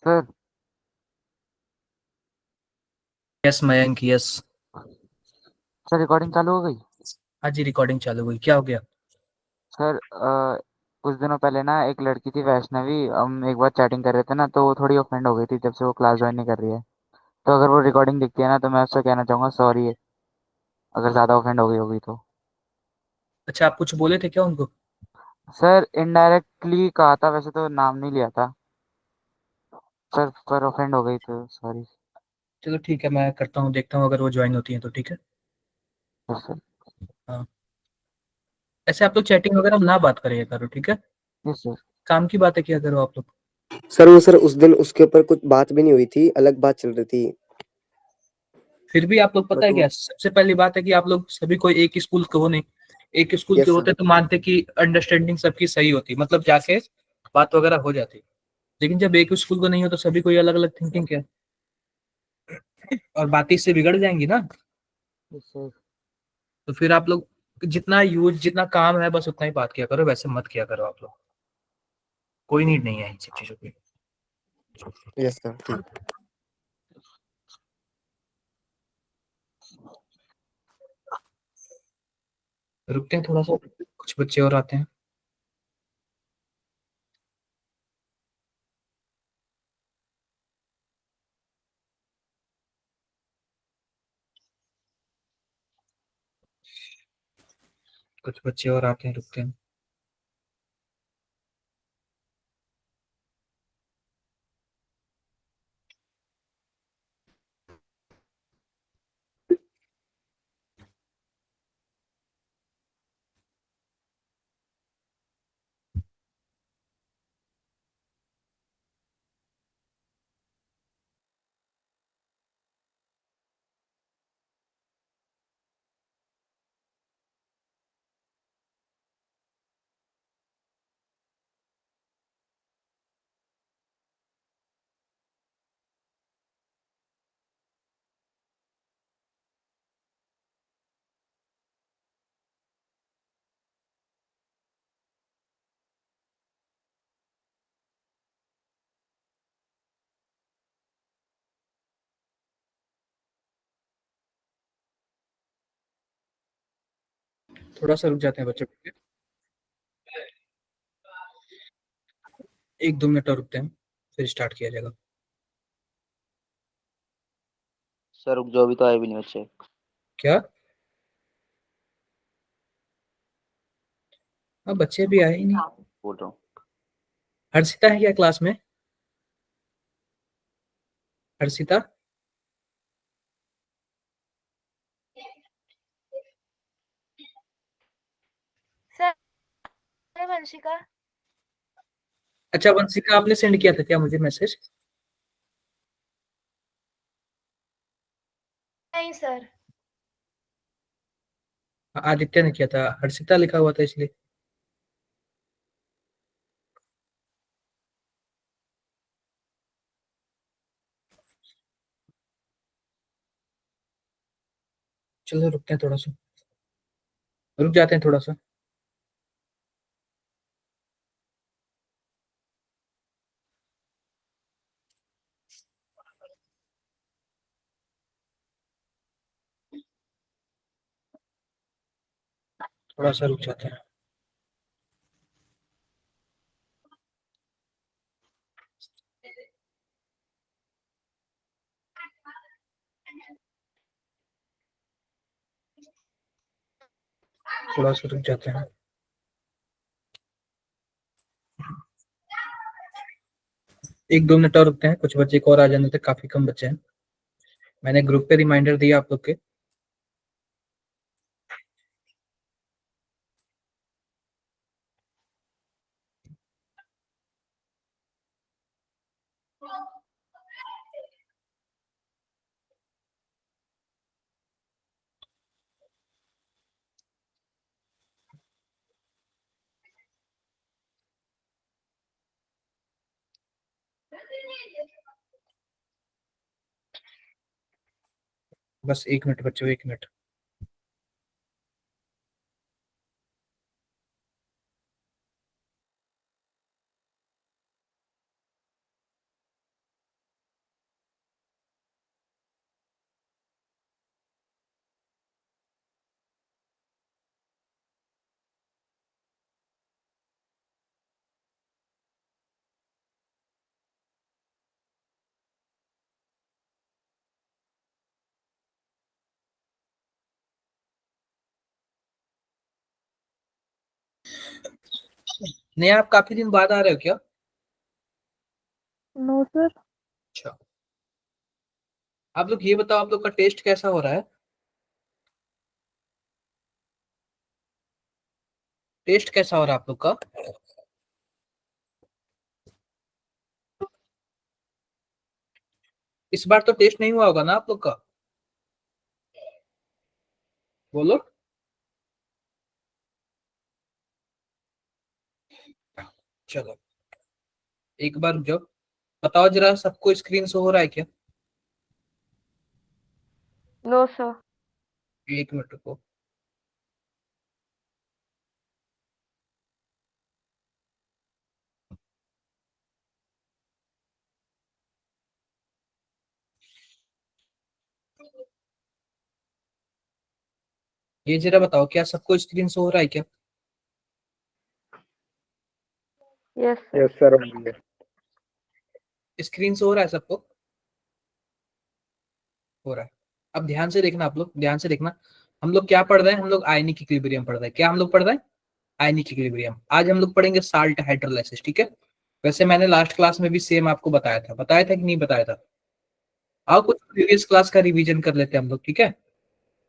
Sir. Yes Mayank, yes. Sir recording चालू हो गई। हाँ जी, रिकॉर्डिंग चालू हुई। क्या हो गया? सर कुछ दिनों पहले ना एक लड़की थी वैष्णवी, हम एक बार चैटिंग कर रहे थे ना, तो वो थोड़ी ऑफेंड हो गई थी जब से वो क्लास ज्वाइन नहीं कर रही है। तो अगर वो रिकॉर्डिंग दिखती है ना, तो मैं उससे कहना चाहूँगा सॉरी, अगर ज़्यादा ऑफेंड हो गई होगी तो। अच्छा, आप कुछ बोले थे क्या उनको? सर इनडायरेक्टली कहा था, वैसे तो नाम नहीं लिया था। सर पर ऑफेंड हो गई तो सॉरी। चलो ठीक है, मैं करता हूँ, देखता हूँ अगर वो ज्वाइन होती है तो ठीक है। Yes sir. हाँ। ऐसे आप लोग चैटिंग वगैरह ना बात करिए करो, ठीक है। Yes sir. काम की बातें किया करो आप लोग। सर उस दिन उसके ऊपर कुछ बात भी नहीं हुई थी, अलग बात चल रही थी। फिर भी आप लोग, पता बट है वो क्या, सबसे पहली बात है कि आप लोग सभी कोई एक ही स्कूल के हो नहीं। एक स्कूल के यस होते सर। तो मानते कि अंडरस्टैंडिंग सबकी सही होती, मतलब जाके बात वगैरह हो जाती। लेकिन जब एक स्कूल को नहीं हो तो सभी कोई अलग अलग थिंकिंग क्या, और बातें इससे बिगड़ जाएंगी ना। Yes sir. तो फिर आप लोग जितना यूज, जितना काम है बस उतना ही बात किया करो, वैसे मत किया करो आप लोग। कोई नीड नहीं है इन सब चीजों की। यस सर ठीक। रुकते हैं थोड़ा सा, कुछ बच्चे और आते हैं। कुछ बच्चे और आते हैं, रुकते हैं। थोड़ा सा रुक जाते हैं बच्चे। एक दो मिनट और रुकते हैं, फिर स्टार्ट किया जाएगा। सर रुक जाओ, अभी तो आए भी नहीं बच्चे। क्या? अब बच्चे भी आए ही नहीं। बोल रहा हूँ। हर्षिता है क्या क्लास में? हर्षिता। सर वंशिका। अच्छा वंशिका, आपने सेंड किया था क्या मुझे मैसेज? नहीं सर। आदित्य ने किया था, हर्षिता लिखा हुआ था इसलिए। चलो रुकते हैं थोड़ा सा, रुक जाते हैं थोड़ा सा। थोड़ा सा रुक जाते हैं। थोड़ा सा रुक जाते हैं। एक दो मिनट और रुकते हैं, कुछ बच्चे को और आ जाने थे, काफी कम बच्चे हैं। मैंने ग्रुप पे रिमाइंडर दिया आप लोग के। बस एक मिनट बच्चों, एक मिनट। नहीं, आप काफी दिन बाद आ रहे हो क्या? No sir. अच्छा, आप लोग ये बताओ, आप लोग का टेस्ट कैसा हो रहा है? टेस्ट कैसा हो रहा है आप लोग का? इस बार तो टेस्ट नहीं हुआ होगा ना आप लोग का? बोलो। चलो, एक बार जो बताओ जरा, सबको स्क्रीन शो हो रहा है क्या? No sir. एक मिनट रुको। ये जरा बताओ, क्या सबको स्क्रीन शो हो रहा है क्या? Yes sir. Yes sir. Screen show हो रहा है सबको? हो रहा है। अब ध्यान से देखना, आप लोग ध्यान से देखना। हम लोग क्या पढ़ रहे हैं? हम लोग आयनिक इक्विलिब्रियम पढ़ रहे हैं। क्या हम लोग पढ़ रहे हैं? Ionic equilibrium. आज हम लोग पढ़ेंगे साल्ट हाइड्रोलाइसिस, ठीक है? वैसे मैंने लास्ट क्लास में भी सेम आपको बताया था कि नहीं बताया था? आओ कुछ प्रीवियस क्लास का रिवीजन कर लेते हैं हम लोग, ठीक है?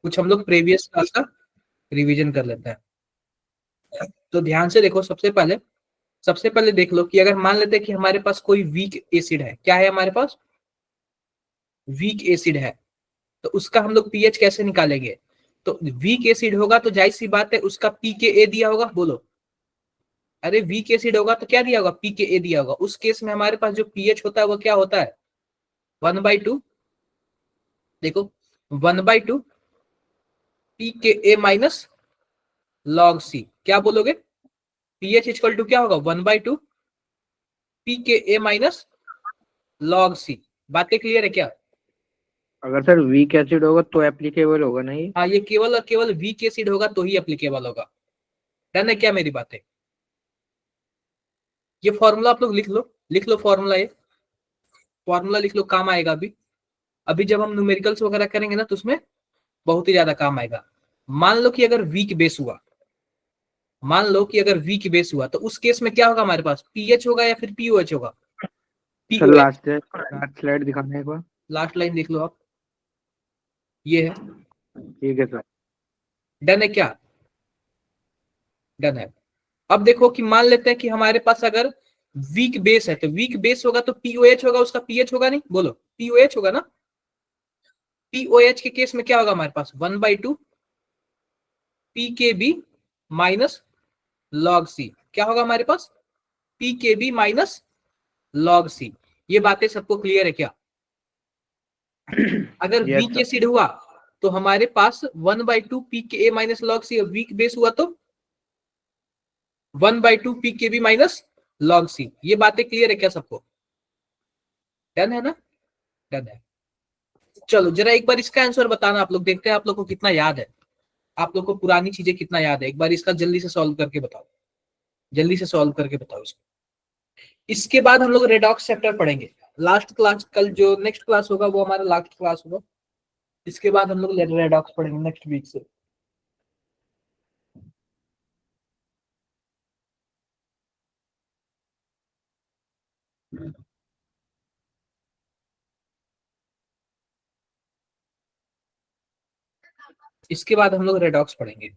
कुछ हम लोग प्रीवियस क्लास का रिवीजन कर लेते हैं। तो ध्यान से देखो, सबसे पहले देख लो कि अगर मान लेते हैं कि हमारे पास कोई वीक एसिड है। क्या है हमारे पास? वीक एसिड है। तो उसका हम लोग पीएच कैसे निकालेंगे? तो वीक एसिड होगा तो जाहिर सी बात है उसका पीके दिया होगा। बोलो। अरे वीक एसिड होगा तो क्या दिया होगा? पीके दिया होगा। उस केस में हमारे पास जो पीएच होता है वो क्या होता है? 1/2। देखो, 1/2 पीके माइनस लॉग सी। क्या बोलोगे? पीएच इक्वल टू क्या होगा? 1/2 पीके माइनस लॉग सी। बातें क्लियर है क्या? अगर सर वीक एसिड होगा तो एप्लीकेबल होगा नहीं? हाँ, ये केवल और केवल वीक एसिड होगा तो ही एप्लीकेबल होगा। डन है क्या मेरी बातें? ये फॉर्मूला आप लोग लिख लो फॉर्मूला। ये फॉर्मूला लिख लो, काम आएगा अभी। अभी जब हम न्यूमेरिकल्स वगैरह करेंगे ना तो उसमें बहुत ही ज्यादा काम आएगा। मान लो कि अगर वीक बेस हुआ, तो उस केस में क्या होगा? हमारे पास पीएच होगा या फिर पीओएच होगा? Sir pOH. लास्ट स्लाइड दिखाने एक बार। लास्ट लाइन देख लो आप, ये है। ठीक है सर। डन है क्या? डन है। अब देखो कि मान लेते हैं कि हमारे पास अगर वीक बेस है, तो वीक बेस होगा तो पीओएच होगा, उसका पीएच होगा नहीं? बोलो, पीओएच होगा ना? पीओएच के केस में क्या होगा हमारे पास? 1/2 पीकेबी माइनस लॉग सी। क्या होगा हमारे पास? पीकेबी माइनस लॉग सी। ये बातें सबको क्लियर है क्या? अगर यस वीक सर। एसिड हुआ तो हमारे पास 1/2 पीके माइनस लॉग सी। वीक बेस हुआ तो 1/2 पीकेबी माइनस लॉग सी। ये बातें क्लियर है क्या सबको? डन है ना? डन है। चलो जरा एक बार इसका आंसर बताना आप लोग, देखते हैं आप लोग को कितना याद है। आप लोग को पुरानी चीजें कितना याद है, एक बार इसका जल्दी से सॉल्व करके बताओ। जल्दी से सॉल्व करके बताओ इसको। इसके बाद हम लोग रेडॉक्स चैप्टर पढ़ेंगे। लास्ट क्लास, कल जो नेक्स्ट क्लास होगा वो हमारा लास्ट क्लास होगा। इसके बाद हम लोग रेडॉक्स पढ़ेंगे नेक्स्ट वीक से। इसके बाद हम लोग रेडॉक्स पढ़ेंगे।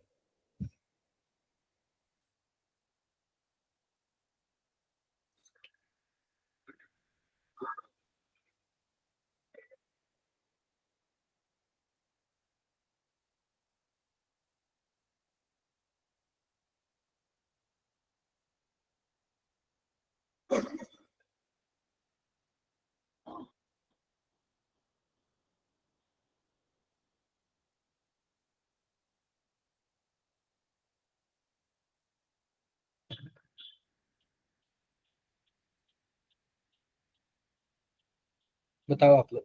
बताओ आप लोग।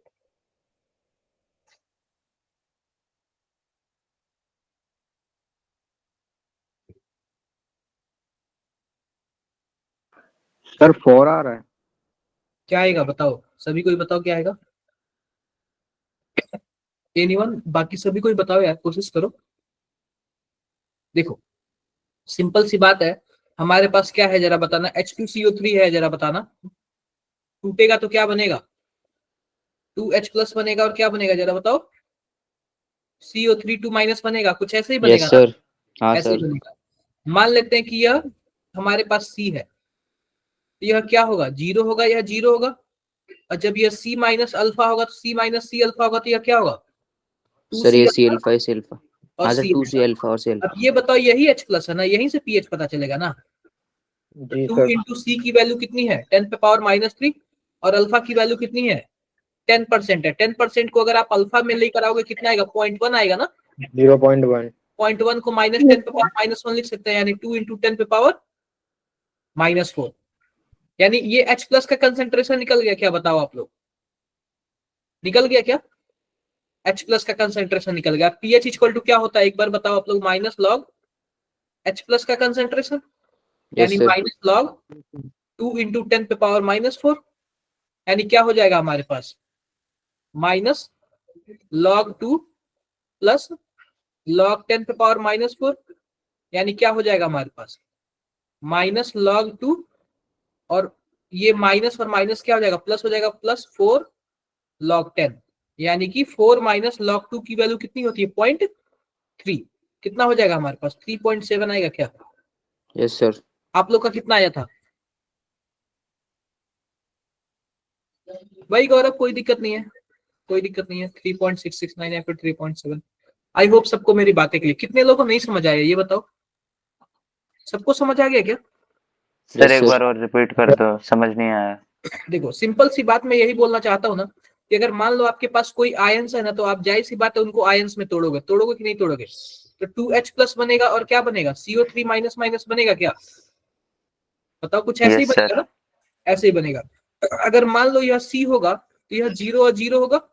सर 4 आ रहा है। क्या आएगा बताओ, सभी कोई बताओ क्या आएगा? एनीवन? बाकी सभी कोई बताओ यार, कोशिश करो। देखो, सिंपल सी बात है, हमारे पास क्या है जरा बताना, H2CO3 है, जरा बताना, टूटेगा तो क्या बनेगा, 2H प्लस बनेगा, और क्या बनेगा जरा बताओ, CO3 2 माइनस बनेगा, कुछ ऐसे ही बनेगा यस ना, सर। हाँ ऐसे ही सर। बनेगा। मान लेते हैं कि यह हमारे पास C है, तो यह क्या होगा, जीरो होगा, यह जीरो होगा, और जब यह C माइनस अल्फा होगा तो C माइनस C अल्फा होगा, तो यह क्या होगा, टू सर सी ये C alpha alpha C alpha. और हाँ sir, C 2C alpha. Alpha और सी अब अल्फा। ये बताओ, यही H प्लस है ना, यहीं से पीएच पता चलेगा ना। जी टू सर। इंटू सी की वैल्यू कितनी है, 10 पे पावर -3, और अल्फा की वैल्यू कितनी है, 10% है। 10% को अगर आप अल्फा में लेकर आओगे कितना आएगा, 0.1 आएगा ना। 0.1। 0.1 को -10 पे पावर -1 लिख सकते हैं, यानी 2 इंटू 10 पे पावर -4। यानी ये H प्लस का कंसेंट्रेशन निकल गया क्या, बताओ आप लोग, निकल गया क्या, H प्लस का कंसेंट्रेशन निकल गया। पीएच इक्वल टू क्या होता है एक बार बताओ आप लोग, माइनस लॉग H प्लस का कंसेंट्रेशन, यस यानी सर। माइनस लॉग 2 इंटू 10 पे पावर -4, यानी क्या हो जाएगा हमारे पास, माइनस लॉग 2 प्लस लॉग 10 पे पावर -4, यानी क्या हो जाएगा हमारे पास, माइनस लॉग 2, और ये माइनस और माइनस क्या हो जाएगा, प्लस हो जाएगा, +4 log 10, यानी कि 4 माइनस log 2 की वैल्यू कितनी होती है, 0.3। कितना हो जाएगा हमारे पास, 3.7 आएगा क्या, यस सर। आप लोग का कितना आया था भाई गौरव, कोई दिक्कत नहीं है, कोई दिक्कत नहीं है, 3.669 या फिर 3.7। आई होप सबको मेरी बातें क्लियर, कितने लोगों को नहीं समझ आया ये बताओ, सबको समझ आ गया क्या। सर यस एक सर। बार और रिपीट कर दो, समझ नहीं आया। देखो सिंपल सी बात मैं यही बोलना चाहता हूँ ना, कि अगर मान लो आपके पास कोई आयंस है ना, तो आप जाहिर सी बात है उनको आयंस में तोड़ोगे, तोड़ोगे कि नहीं तोड़ोगे, तो 2H प्लस बनेगा, और क्या बनेगा, CO3 माइनस माइनस बनेगा क्या, बताओ, कुछ ऐसे ही यस बनेगा सर। ना, ऐसे ही बनेगा। अगर मान लो यह C होगा, तो यह 0 और 0 होगा,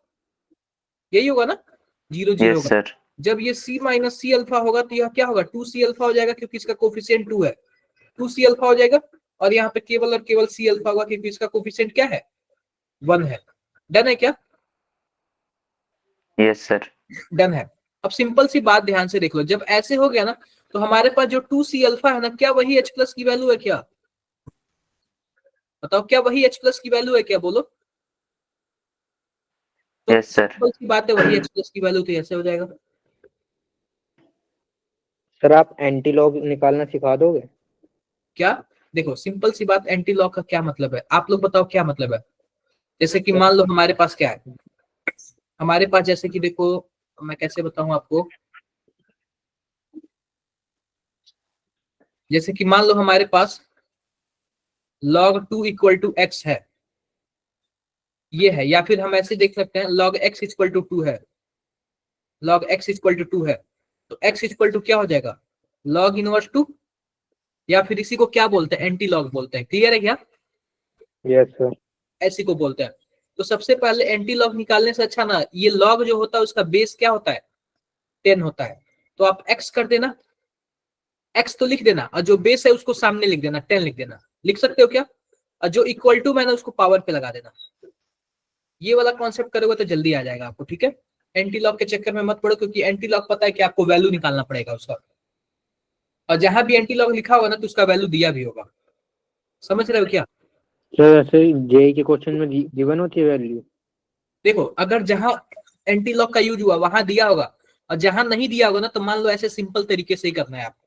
यही होगा ना, 0 0 यस होगा। सर। जब ये C माइनस C अल्फा होगा, तो यह क्या होगा, 2C अल्फा हो जाएगा, क्योंकि इसका कोफिशिएंट 2 है, 2C अल्फा हो जाएगा, और यहाँ पे केवल और केवल C अल्फा होगा, क्योंकि इसका कोफिशिएंट क्या है, 1 है। डन है क्या, यस सर। डन है। अब सिंपल सी बात ध्यान से देख लो, जब ऐसे हो गया ना, तो हमारे पास जो 2C अल्फा है ना, क्या वही H प्लस की वैल्यू है क्या, बताओ, क्या वही H प्लस की वैल्यू है क्या, बोलो। तो यस सर। सिंपल सी बात है, वही H प्लस की वैल्यू, तो ऐसे हो जाएगा। सर आप एंटी लॉग निकालना सिखा दोगे? क्या, देखो सिंपल सी बात, एंटी लॉग का क्या मतलब है, आप लोग बताओ क्या मतलब है। जैसे कि मान लो हमारे पास क्या है, हमारे पास जैसे कि देखो, मैं कैसे बताऊं आपको, जैसे कि मान लो हमारे पास log 2 इक्वल टू x है, ये है, या फिर हम ऐसे देख सकते हैं log x इक्वल टू 2 है, log x इक्वल टू 2 है, तो x इक्वल टू क्या हो जाएगा, log इनवर्स 2, या फिर इसी को क्या बोलते हैं, एंटी लॉग बोलते हैं, क्लियर है क्या, यस सर। ऐसी को बोलते हैं। तो सबसे पहले एंटी लॉग निकालने से अच्छा ना, ये लॉग जो होता है उसका बेस क्या होता है, 10 होता है, तो आप x कर देना, x तो लिख देना, और जो बेस है उसको सामने लिख देना, 10 लिख देना, लिख सकते हो क्या, और जो इक्वल टू मैंने उसको पावर पे लगा देना। ये वाला कॉन्सेप्ट करोगे तो जल्दी आ जाएगा आपको, ठीक है। एंटी लॉग के चक्कर में मत पड़ो, क्योंकि एंटी लॉग पता है कि आपको वैल्यू निकालना पड़ेगा उसका, और जहां भी एंटी लॉग लिखा होगा ना, तो उसका वैल्यू दिया भी होगा, समझ रहे हो क्या। सर ऐसे जेई के क्वेश्चन में गिवन होती है वैल्यू? देखो अगर जहां एंटी लॉग का यूज हुआ वहां दिया होगा, और जहां नहीं दिया होगा ना, तो मान लो ऐसे सिंपल तरीके से ही करना है आपको,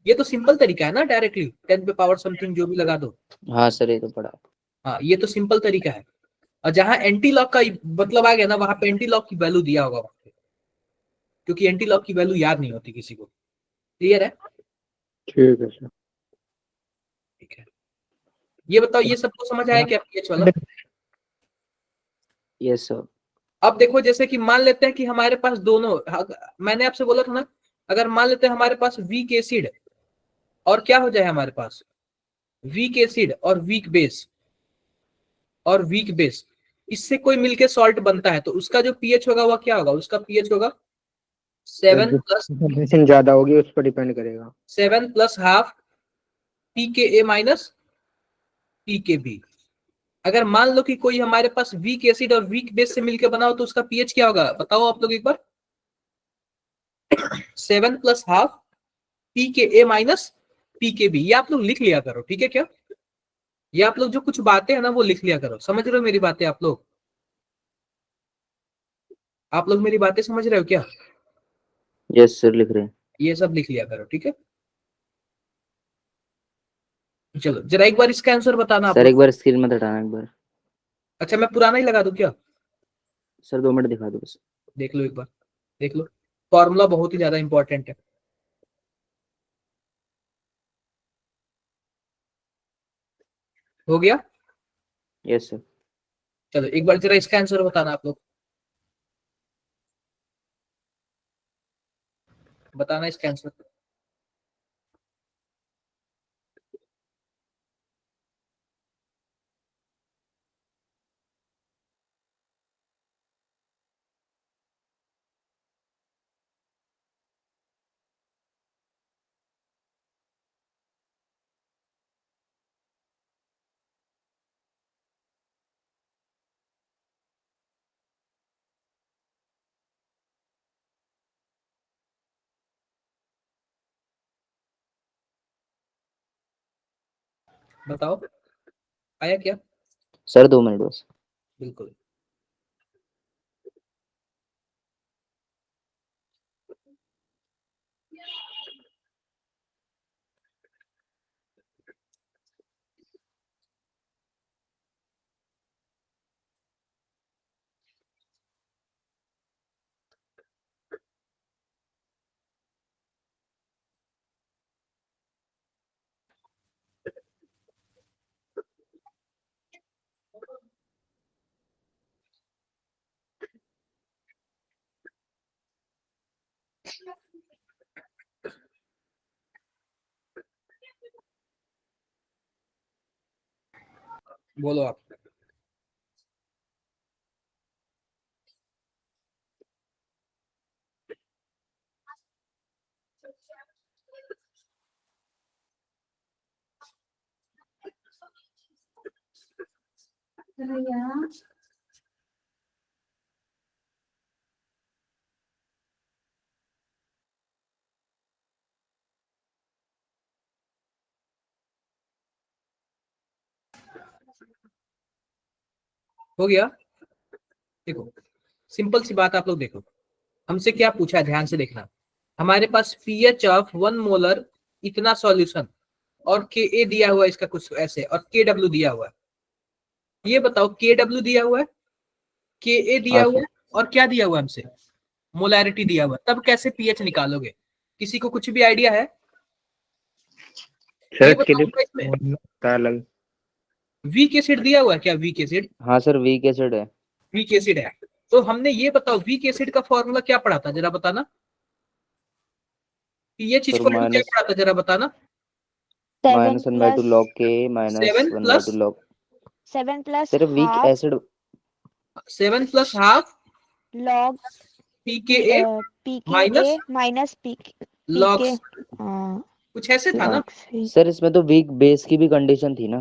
ये तो सिंपल तरीका है ना, डायरेक्टली 10 पे पावर समथिंग जो भी लगा दो। हाँ सर, ये तो पढ़ा। हाँ ये तो सिंपल तरीका है, और जहां एंटी लॉग का मतलब आ गया ना, वहां पे एंटी लॉग की वैल्यू दिया होगा वहां पे, क्योंकि एंटी लॉग की वैल्यू याद नहीं होती किसी को, क्लियर है। ठीक है सर। ठीक है, ये बताओ, ये सबको समझ आया क्या पीएच वाला। Yes sir. अब देखो जैसे कि मान लेते हैं कि हमारे पास दोनों, मैंने आपसे बोला था ना, अगर मान लेते हैं हमारे पास वीक एसिड और क्या हो जाए हमारे पास, वीक एसिड और वीक बेस, और वीक बेस, इससे कोई मिलके सॉल्ट बनता है, तो उसका जो पीएच होगा वह क्या होगा, उसका पीएच होगा 7 प्लस कंसंट्रेशन ज्यादा होगी उस पर डिपेंड करेगा। 7+½ pKa माइनस pKb। अगर मान लो कि कोई हमारे पास वीक एसिड और वीक बेस से मिलकर बना हो, तो उसका पीएच क्या होगा, बताओ आप लोग एक बार, 7+½ P K a minus P के बी, ये आप लोग लिख लिया करो, ठीक है क्या? ये आप लोग जो कुछ बातें हैं ना वो लिख लिया करो, समझ रहे हो मेरी बातें आप लोग? आप लोग मेरी बातें समझ रहे हो क्या? यस सर, लिख रहे हैं। ये सब लिख लिया करो, ठीक है? चलो जरा एक बार इसका आंसर बताना आप सर एक लोग। बार स्क्रीन मत हटाना एक बार। अच्छा मैं पुराना ही लगा दूं क्या? सर 2 मिनट दिखा दो बस। देख लो एक बार, देख लो, फॉर्मूला बहुत ही ज्यादा इंपॉर्टेंट है। हो गया? Yes sir. चलो एक बार जरा इसका आंसर बताना आप लोग, बताना इसका आंसर। बताओ आया क्या? सर 2 मिनट बस। बिल्कुल। बोलो आप। हो गया? देखो सिंपल सी बात आप लोग देखो, हमसे क्या पूछा है ध्यान से देखना। हमारे पास पीएच ऑफ 1 मोलर इतना सॉल्यूशन और के ए दिया हुआ है इसका कुछ ऐसे, और के डब्ल्यू दिया हुआ है। ये बताओ के डब्ल्यू दिया हुआ है, के ए दिया हाँ हुआ सर। है, और क्या दिया हुआ है हमसे? मोलैरिटी दिया हुआ है। तब कैसे पीएच निकालोगे? किसी को कुछ भी आइडिया है? सर ये इसके लिए बताओ इसमें formula होता है अलग। वीक एसिड दिया हुआ है क्या? वीक एसिड, हाँ सर, वीक एसिड है। वीक एसिड है। तो हमने ये बताओ वीक एसिड का फॉर्मूला क्या पढ़ा था जरा बताना। पीएच सर इक्वल टू क्या माइनस पढ़ा था जरा बताना। माइनस 1/2 लॉग के minus 7 1/2 plus log. 7 + sir weak half acid. 7 + half log p K a minus pKa minus log, pK हाँ कुछ ऐसे था ना? log C। सर इसमें तो वीक बेस की भी कंडीशन थी ना।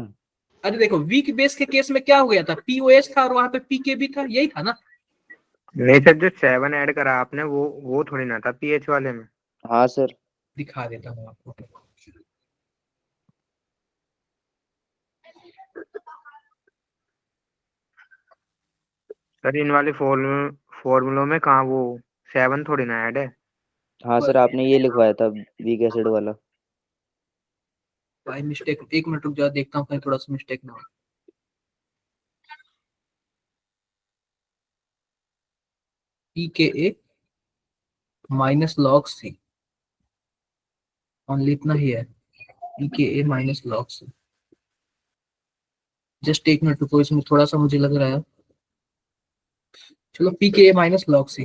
अरे देखो वीक बेस के केस में क्या हो गया था, पीओएस था और वहां पे पीके भी था, यही था ना? नहीं सर, जो 7 ऐड करा आपने वो थोड़ी ना था पीएच वाले में। हाँ सर। दिखा देता हूँ आपको। सर इन वाले फॉर्मूलों में कहाँ वो 7 थोड़ी ना ऐड है। हाँ सर, आपने ये लिखवाया था वीक एसिड वाला। भाई मिस्टेक, एक मिनट रुक जाओ देखता हूँ कहीं थोड़ा सा मिस्टेक ना हो। PK minus log C, only इतना ही है। PK minus log C, just एक मिनट रुको, इसमें थोड़ा सा मुझे लग रहा है। चलो pK minus log C,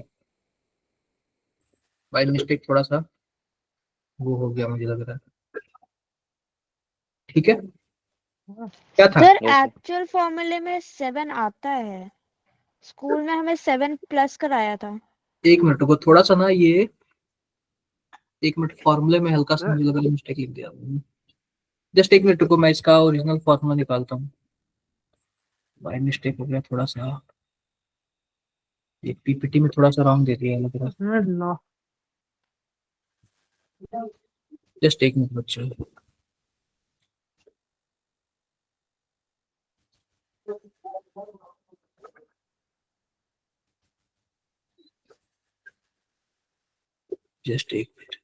by mistake थोड़ा सा वो हो गया मुझे लग रहा है। ठीक है, क्या था? Sir yes sir. एक्चुअल फॉर्मूले में 7 आता है, स्कूल में हमें 7+ कराया था। एक मिनट रुको थोड़ा सा ना, ये एक मिनट, फॉर्मूले में हल्का सा मुझे लग रहा है मिस्टेक लिख दिया। जस्ट एक मिनट रुको, मैं इसका ओरिजिनल फॉर्मूला निकालता हूँ। बाय मिस्टेक हो गया थोड़ा सा, ये पीपीटी में थोड़ा सा रॉन्ग दे दिया लग रहा है। जस्ट एक मिनट बच्चों। जस्ट एक मिनट।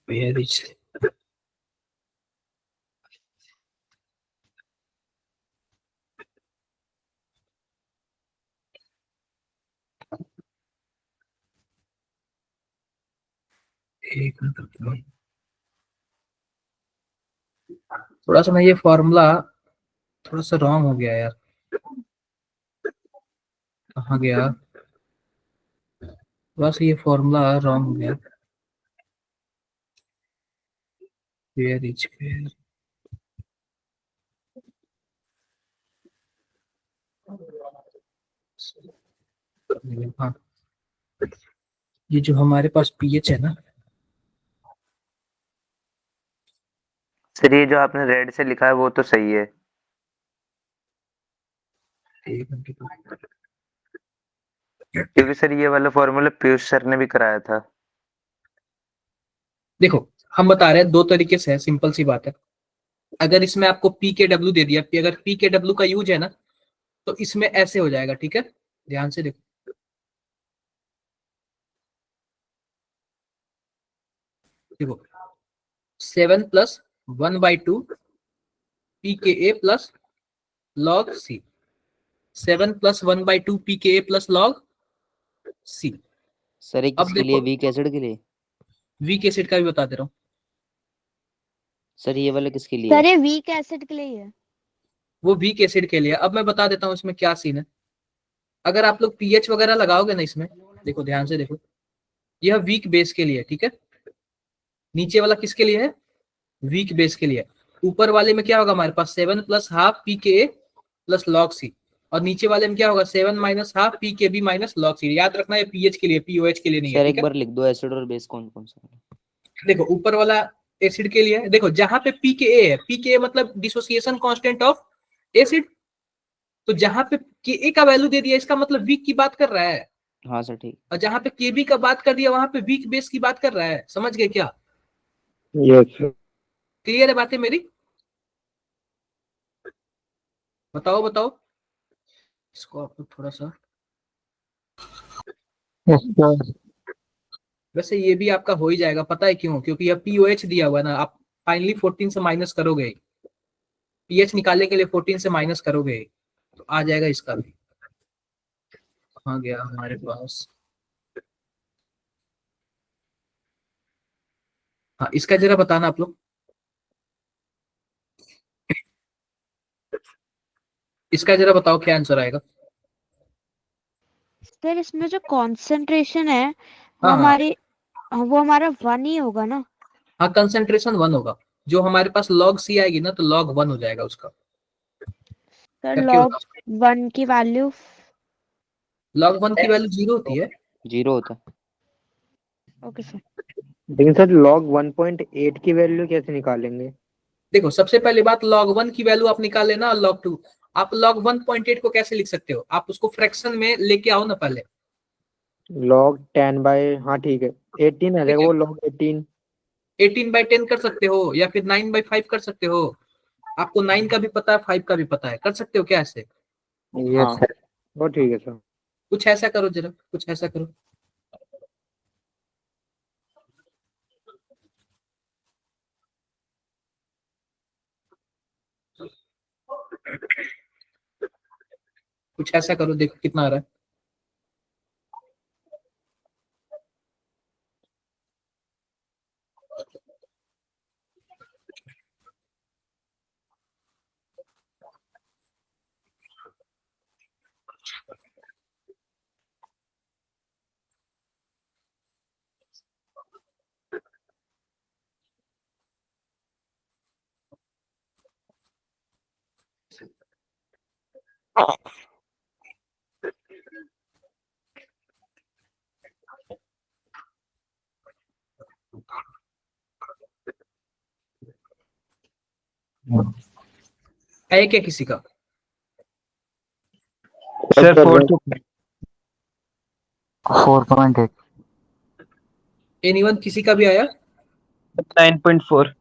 Where is एक मिनट। थोड़ा सा ना ये फॉर्मूला थोड़ा सा रॉन्ग हो गया यार। कहाँ गया? थोड़ा सा ये फॉर्मूला रॉन्ग हो गया। Where is where? हाँ, ये जो हमारे पास पीएच है ना, सर ये जो आपने रेड से लिखा है वो तो सही है। एक मिनट। क्योंकि सर ये वाला फॉर्मूला पीयूष सर ने भी कराया था। देखो हम बता रहे हैं दो तरीके से है, सिंपल सी बात है। अगर इसमें आपको पी के डब्ल्यू दे दिया, अगर पी के डब्ल्यू का यूज है ना, तो इसमें ऐसे हो जाएगा, ठीक है? ध्यान से देखो, देखो 7+1/2 P K a plus log c. 7+1/2 P K a plus log c. Sir ये अब किसके लिए, देखो वीक एसिड के लिए? वीक एसिड का भी बता दे रहा हूँ। सर ये वाला किसके लिए सर है? ये वीक एसिड के लिए ही है। वो वीक एसिड के लिए। अब मैं बता देता हूँ इसमें क्या सीन है। अगर आप लोग पीएच वगैरह लगाओगे ना इसमें, देखो ध्यान से देखो, यह वीक बेस के लिए, ठीक है? नीचे वाला किसके लिए है? वीक बेस के लिए। ऊपर वाले में क्या होगा हमारे पास? 7+हाफ P K a plus log c. और नीचे वाले में क्या होगा? 7-हाफ पी के बी माइनस लॉग सी। याद रखना ये पीएच के लिए, पीओएच के लिए नहीं है, सर ठीक एक है? बार लिख दो एसिड और बेस कौन कौन सा है। देखो ऊपर वाला एसिड के लिए है। देखो जहां पे पी के ए है, पी के ए मतलब डिसोसिएशन कांस्टेंट ऑफ एसिड, तो जहां पे के ए का वैल्यू दे दिया इसका मतलब वीक की बात कर रहा है। हाँ सर ठीक। और जहां पे के बी का बात कर दिया वहां पे वीक बेस की बात कर रहा है। समझ गए क्या? यस। क्लियर है बातें मेरी? बताओ बताओ। इसको आप लोग थोड़ा सा, वैसे ये भी आपका हो ही जाएगा, पता है क्यों? क्योंकि यह पीओएच दिया हुआ है ना, आप फाइनली 14 से माइनस करोगे, पीएच निकालने के लिए 14 से माइनस करोगे तो आ जाएगा इसका भी। कहाँ गया हमारे पास? हाँ, इसका जरा बताना आप लोग, इसका जरा बताओ क्या आंसर आएगा। सर इसमें जो कॉन्सेंट्रेशन है वो हाँ हाँ वो हमारा 1 ही होगा ना? हाँ, कंसेंट्रेशन 1 होगा। जो हमारे पास लॉग सी आएगी ना, तो लॉग 1 हो जाएगा उसका। सर करके लॉग बताओ। 1 की वैल्यू, लॉग 1 की वैल्यू 0 होती है। 0 होता है। Okay sir. लेकिन सर log 1.8 की वैल्यू कैसे निकालेंगे? देखो सबसे पहली बात, log 1 की वैल्यू आप निकाल लेना, और log 2 आप log 1.8 को कैसे लिख सकते हो? आप उसको फ्रैक्शन में लेके आओ ना पहले। log 10 बाय, हाँ ठीक है, 18 आ ठीक जाएगा है, वो log 18। 18/10 कर सकते हो, या फिर 9/5 कर सकते हो। आपको 9 का भी पता है, 5 का भी पता है, कर सकते हो क्या ऐसे? हाँ यस सर। वो ठीक है सर। कुछ ऐसा करो जरा, कुछ ऐसा करो। कुछ ऐसा करो, देखो कितना आ रहा है। है क्या किसी का? Sir sir 4.8। एनीवन किसी का भी आया? 9.4।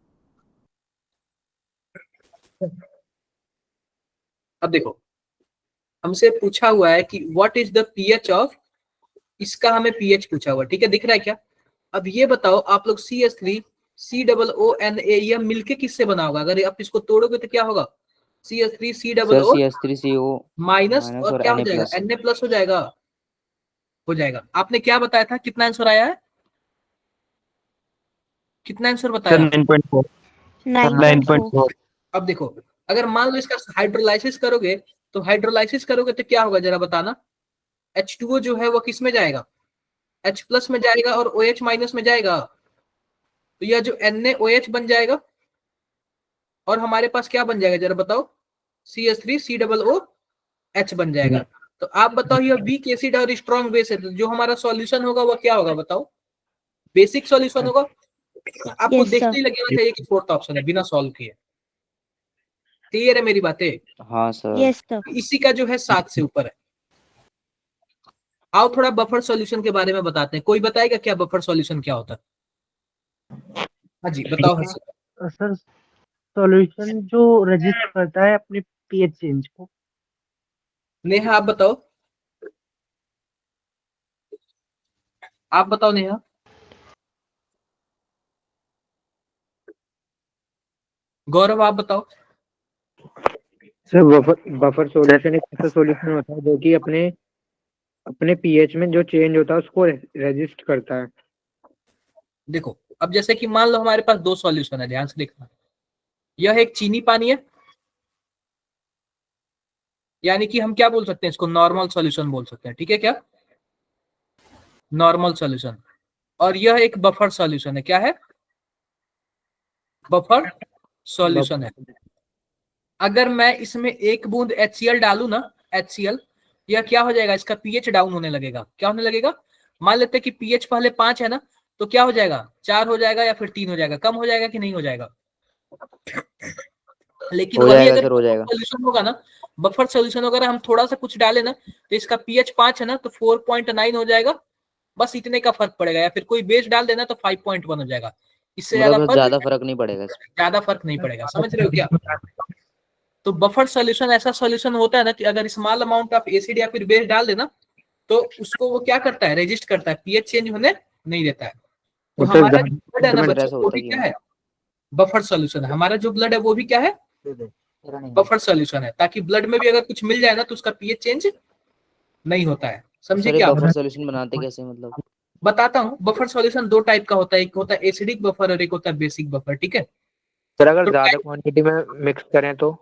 अब देखो, हमसे पूछा हुआ है कि what is the pH of, इसका हमें पीएच पूछा हुआ है, ठीक है, दिख रहा है क्या? अब ये बताओ आप लोग CH3 COONA यह मिलके किससे बना होगा? अगर आप इसको तोड़ोगे तो क्या होगा? CH3 sir COO CH3CO minus minus और और क्या हो Na जाएगा? प्लस। Na प्लस हो जाएगा। आपने क्या बताया था, कितना आंसर आया है? कितना आंसर सर बताया? 9.4। 9.4। अब देखो, अगर मान लो इसका हाइड्रोलाइसिस करोगे तो क्या होगा जरा बताना? H2O जो है वो किस में जाएगा? H प्लस में जाएगा और OH माइनस में जाएगा। तो यह जो NaOH बन जाएगा और हमारे पास क्या बन जाएगा जरा बताओ? CH3 COOH बन जाएगा। तो आप बताओ, यह वीक एसिड और स्ट्रॉन्ग बेस है, तो जो हमारा सॉल्यूशन होगा वो क्या होगा बताओ? बेसिक सॉल्यूशन होगा। आपको Yes, देखते sir. ही लगना चाहिए कि फोर्थ ऑप्शन है बिना सॉल्व किए। क्लियर है मेरी बातें? हाँ सर। Yes, sir. इसी का जो है 7 से ऊपर है। आओ थोड़ा बफर सॉल्यूशन के बारे में बताते हैं। कोई बताएगा क्या बफर सॉल्यूशन क्या होता है? हाँ जी बताओ हर्षित। सर सॉल्यूशन जो रजिस्ट करता है अपने पीएच चेंज को। नेहा आप बताओ, नेहा। गौरव आप बताओ। सर बफर सॉल्यूशन एक ऐसा सॉल्यूशन होता है जो कि अपने अपने पीएच में जो चेंज होता है उसको रेजिस्ट करता है। देखो, अब जैसे कि मान लो हमारे पास दो सॉल्यूशन है, ध्यान से देखना। यह एक चीनी पानी है, यानी कि हम क्या बोल सकते हैं इसको? नॉर्मल सॉल्यूशन बोल सकते हैं, ठीक है क्या? Normal solution. और यह एक बफर सॉल्यूशन है। क्या है? बफर सॉल्यूशन है। अगर मैं इसमें एक बूंद HCl डालू ना, HCl, यह क्या हो जाएगा? इसका पीएच डाउन होने लगेगा। क्या होने लगेगा? मान लेते हैं कि पीएच पहले 5 है ना, तो क्या हो जाएगा? 4 हो जाएगा या फिर 3 हो जाएगा। कम हो जाएगा कि नहीं हो जाएगा? लेकिन हो वही जाएगा अगर सर, हो जाएगा। सॉल्यूशन होगा ना, बफर सॉल्यूशन अगर हम थोड़ा सा कुछ डालें ना, तो इसका पीएच 5 है ना, तो 4.9 हो जाएगा। बस इतने का फर्क पड़ेगा। या फिर कोई बेस डाल देना तो 5.1 हो जाएगा। इससे ज्यादा मतलब ज्यादा फर्क नहीं पड़ेगा इसमें। ज्यादा फर्क नहीं पड़ेगा। समझ रहे हो क्या? तो बफर सॉल्यूशन ऐसा सॉल्यूशन होता है ना कि अगर स्मॉल अमाउंट ऑफ एसिड या फिर बेस डाल देना, तो उसको वो क्या करता है? रेजिस्ट करता है, पीएच चेंज होने नहीं देता है। तो और सर हमारा जो ब्लड है ना सर बच्चों, ऐसा वो होता भी ही क्या है। है? बफर सॉल्यूशन है। हमारा जो ब्लड है वो भी क्या है? बफर सॉल्यूशन है, ताकि ब्लड में भी अगर कुछ मिल जाए ना तो उसका पीएच चेंज नहीं होता है। समझे सर ये क्या? बफर सॉल्यूशन बनाते कैसे मतलब? बताता हूँ। बफर सॉल्यूशन दो टाइप का होता है, एक होता है एसिडिक बफर और एक होता है बेसिक बफर, ठीक है? सर अगर तो ज्यादा क्वांटिटी में मिक्स करें तो?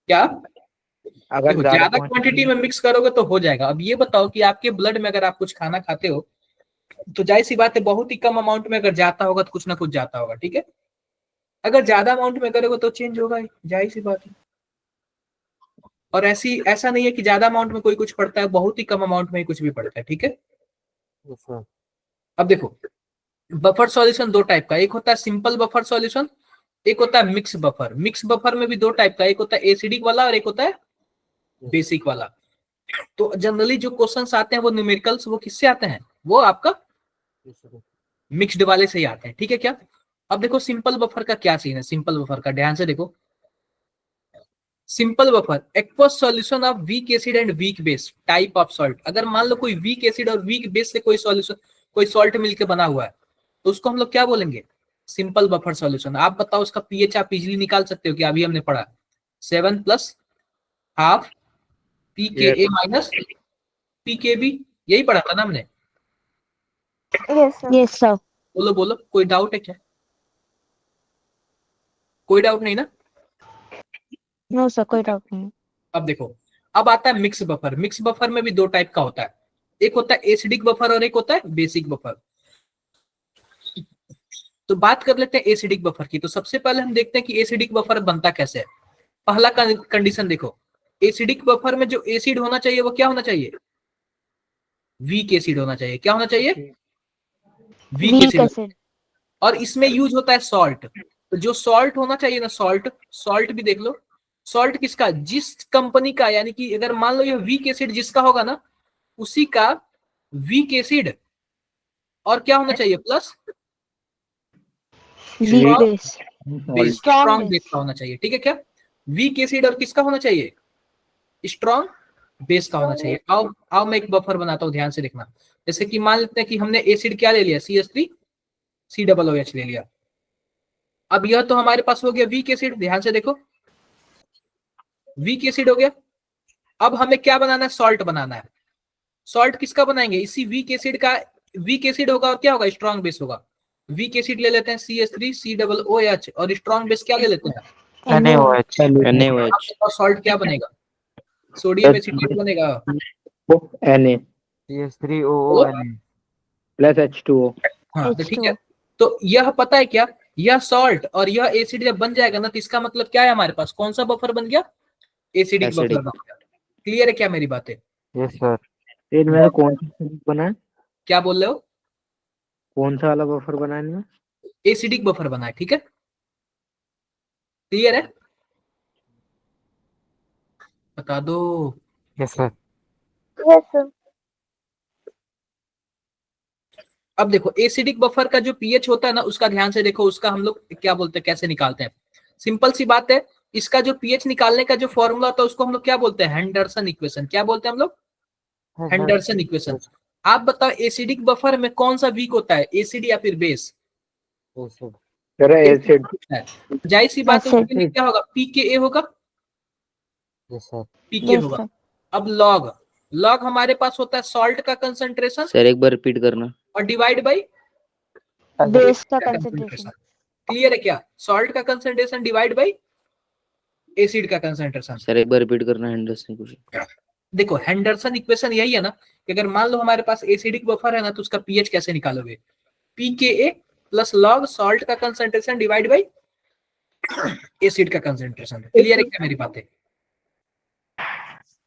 क्या? अगर देखो, ज्यादा ज्यादा क्वांटिटी में मिक्स करोगे तो हो जाएगा। अब ये बताओ कि आपके ब्लड में अगर आप कुछ खाना खाते हो, तो जाहिर सी बात है बहुत ही कम अमाउंट में अगर जाता होगा तो कुछ ना कुछ जाता होगा, ठीक है? अगर ज्यादा अमाउंट में करोगे तो चेंज होगा ही, जाहिर सी बात है। और ऐसा नहीं है कि ज्यादा अमाउंट में कोई कुछ पड़ता है, बहुत ही कम अमाउंट में ही कुछ भी पड़ता है, ठीक है? अब देखो, बफर सॉल्यूशन दो टाइप का, एक होता है सिंपल बफर सॉल्यूशन, एक होता है मिक्स बफर। मिक्स बफर में भी दो टाइप का, एक होता है एसिडिक वाला और एक होता है बेसिक वाला। तो जनरली जो क्वेश्चंस आते हैं वो न्यूमेरिकल्स, वो किससे आते हैं? वो आपका मिक्स्ड वाले से ही आते हैं, ठीक है क्या? अब देखो सिंपल बफर का क्या सीन है। सिंपल बफर का ध्यान से देखो। Simple buffer, aqueous solution of weak acid and weak base type of salt. अगर मान लो कोई वीक एसिड और वीक बेस से कोई सॉल्यूशन, कोई सॉल्ट मिलकर बना हुआ है, तो उसको हम लोग क्या बोलेंगे? Simple buffer solution. आप बताओ उसका पीएच आप इजीली निकाल सकते हो कि अभी हमने पढ़ा 7 plus half pKa minus pKb, यही पढ़ा था ना हमने? Yes, sir. बोलो बोलो, कोई डाउट है क्या? कोई डाउट नहीं ना? No, sir. कोई डाउट नहीं। अब देखो, अब आता है मिक्स बफर। मिक्स बफर में भी दो टाइप का होता है, एक होता है एसिडिक बफर और एक होता है बेसिक बफर। तो बात कर लेते हैं एसिडिक बफर की। तो सबसे पहले हम देखते हैं कि एसिडिक बफर बनता कैसे है। पहला कंडीशन देखो, एसिडिक बफर में जो एसिड होना चाहिए वो क्या होना चाहिए? वीक एसिड होना चाहिए। क्या होना चाहिए? Weak weak acid. एसिड। और इसमें यूज होता है सॉल्ट। तो जो सॉल्ट होना चाहिए ना, सॉल्ट भी देख लो, सॉल्ट किसका, जिस कंपनी का, यानी कि अगर मान लो ये वीक एसिड जिसका होगा ना, उसी का वीक एसिड और क्या होना चाहिए plus weak base, base, strong strong base base. का होना चाहिए, ठीक है क्या। वीक एसिड और किसका होना चाहिए, स्ट्रॉन्ग बेस का होना चाहिए। आओ आओ मैं एक बफर बनाता हूँ, ध्यान से देखना। जैसे कि मान लेते हैं कि हमने एसिड क्या ले लिया, CH3COOH ले लिया। अब यह तो हमारे पास हो गया वीक एसिड, ध्यान से देखो, वीक एसिड हो गया। अब हमें क्या बनाना है, सॉल्ट बनाना है। सॉल्ट किसका बनाएंगे, इसी वीक एसिड का, वीक एसिड होगा और क्या होगा, स्ट्रॉन्ग बेस होगा। वीक एसिड ले लेते हैं CH3COOH और स्ट्रॉन्ग बेस क्या ले लेते हैं, NaOH। NaOH और सॉल्ट क्या बनेगा, सोडियम एसिटेट बनेगा। Na बोलो। CH3OONA। Plus H2O। हाँ तो ठीक है। H2O। तो यह पता है क्या, यह सॉल्ट और यह एसिड जब बन जाएगा ना, तो इसका मतलब क्या है, हमारे पास कौन सा बफर बन गया, एसिडिक बफर एसिडिक। बन गया। क्लियर है क्या मेरी बातें, यस सर। इनमें से कौन सा बना है, क्या बोल रहे हो, कौन सा वाला बफर बना है इनमें? एसिडिक बफर बना है, ठीक है, क्लियर है, बता दो। Yes sir. Yes sir. अब देखो एसिडिक बफर का जो पीएच होता है ना, उसका ध्यान से देखो, उसका हम लोग क्या बोलते हैं, कैसे निकालते हैं। सिंपल सी बात है, इसका जो पीएच निकालने का जो फॉर्मूला होता है उसको हम लोग क्या बोलते हैं, हेंडरसन इक्वेशन। क्या बोलते हैं हम लोग, हेंडरसन इक्वेशन। आप बताओ एसिडिक बफर में कौन सा वीक होता है, एसिड या फिर बेस, जरा एसिड। जाहिर सी बात है, Acid। उसके लिए क्या होगा, पीके होगा, यस सर। पीके यस होगा। सर। अब लॉग, लॉग हमारे पास होता है सॉल्ट का कंसंट्रेशन सर एक बार रिपीट करना। और डिवाइड बाई बेस का कंसंट्रेशन। कंसंट्रेशन। क्लियर है क्या, सॉल्ट का कंसंट्रेशन डिवाइड बाई एसिड का कंसंट्रेशन। सर एक बार रिपीट करना हेंडरसन इक्वेशन। देखो हेंडरसन इक्वेशन यही है ना, कि अगर मान लो हमारे पास एसिडिक बफर है ना, तो उसका पीएच कैसे निकालोगे, पीके प्लस लॉग सॉल्ट का कंसंट्रेशन डिवाइड बाई एसिड का कंसंट्रेशन। क्लियर है क्या मेरी बातें।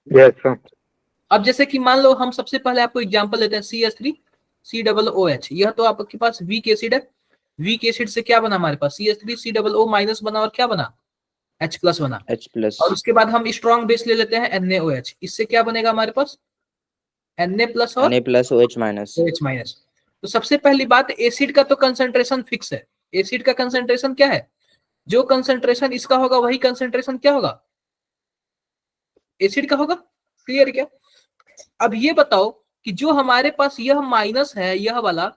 Yes sir. अब जैसे कि मान लो हम सबसे पहले आपको एग्जांपल लेते हैं, CH3COOH, यह तो आपके पास वीक एसिड है। वीक एसिड से क्या बना हमारे पास, CH3COO माइनस बना और क्या बना, H प्लस बना। H+। और उसके बाद हम स्ट्रॉन्ग बेस ले लेते हैं NaOH, इससे क्या बनेगा हमारे पास, Na प्लस और Na+OH-। OH minus. तो सबसे पहली बात, एसिड का तो कंसंट्रेशन फिक्स है, एसिड का कंसंट्रेशन क्या है, जो कंसंट्रेशन इसका होगा वही कंसंट्रेशन क्या होगा, एसिड का होगा। क्लियर क्या। अब ये बताओ कि जो हमारे पास यह माइनस है, यह वाला,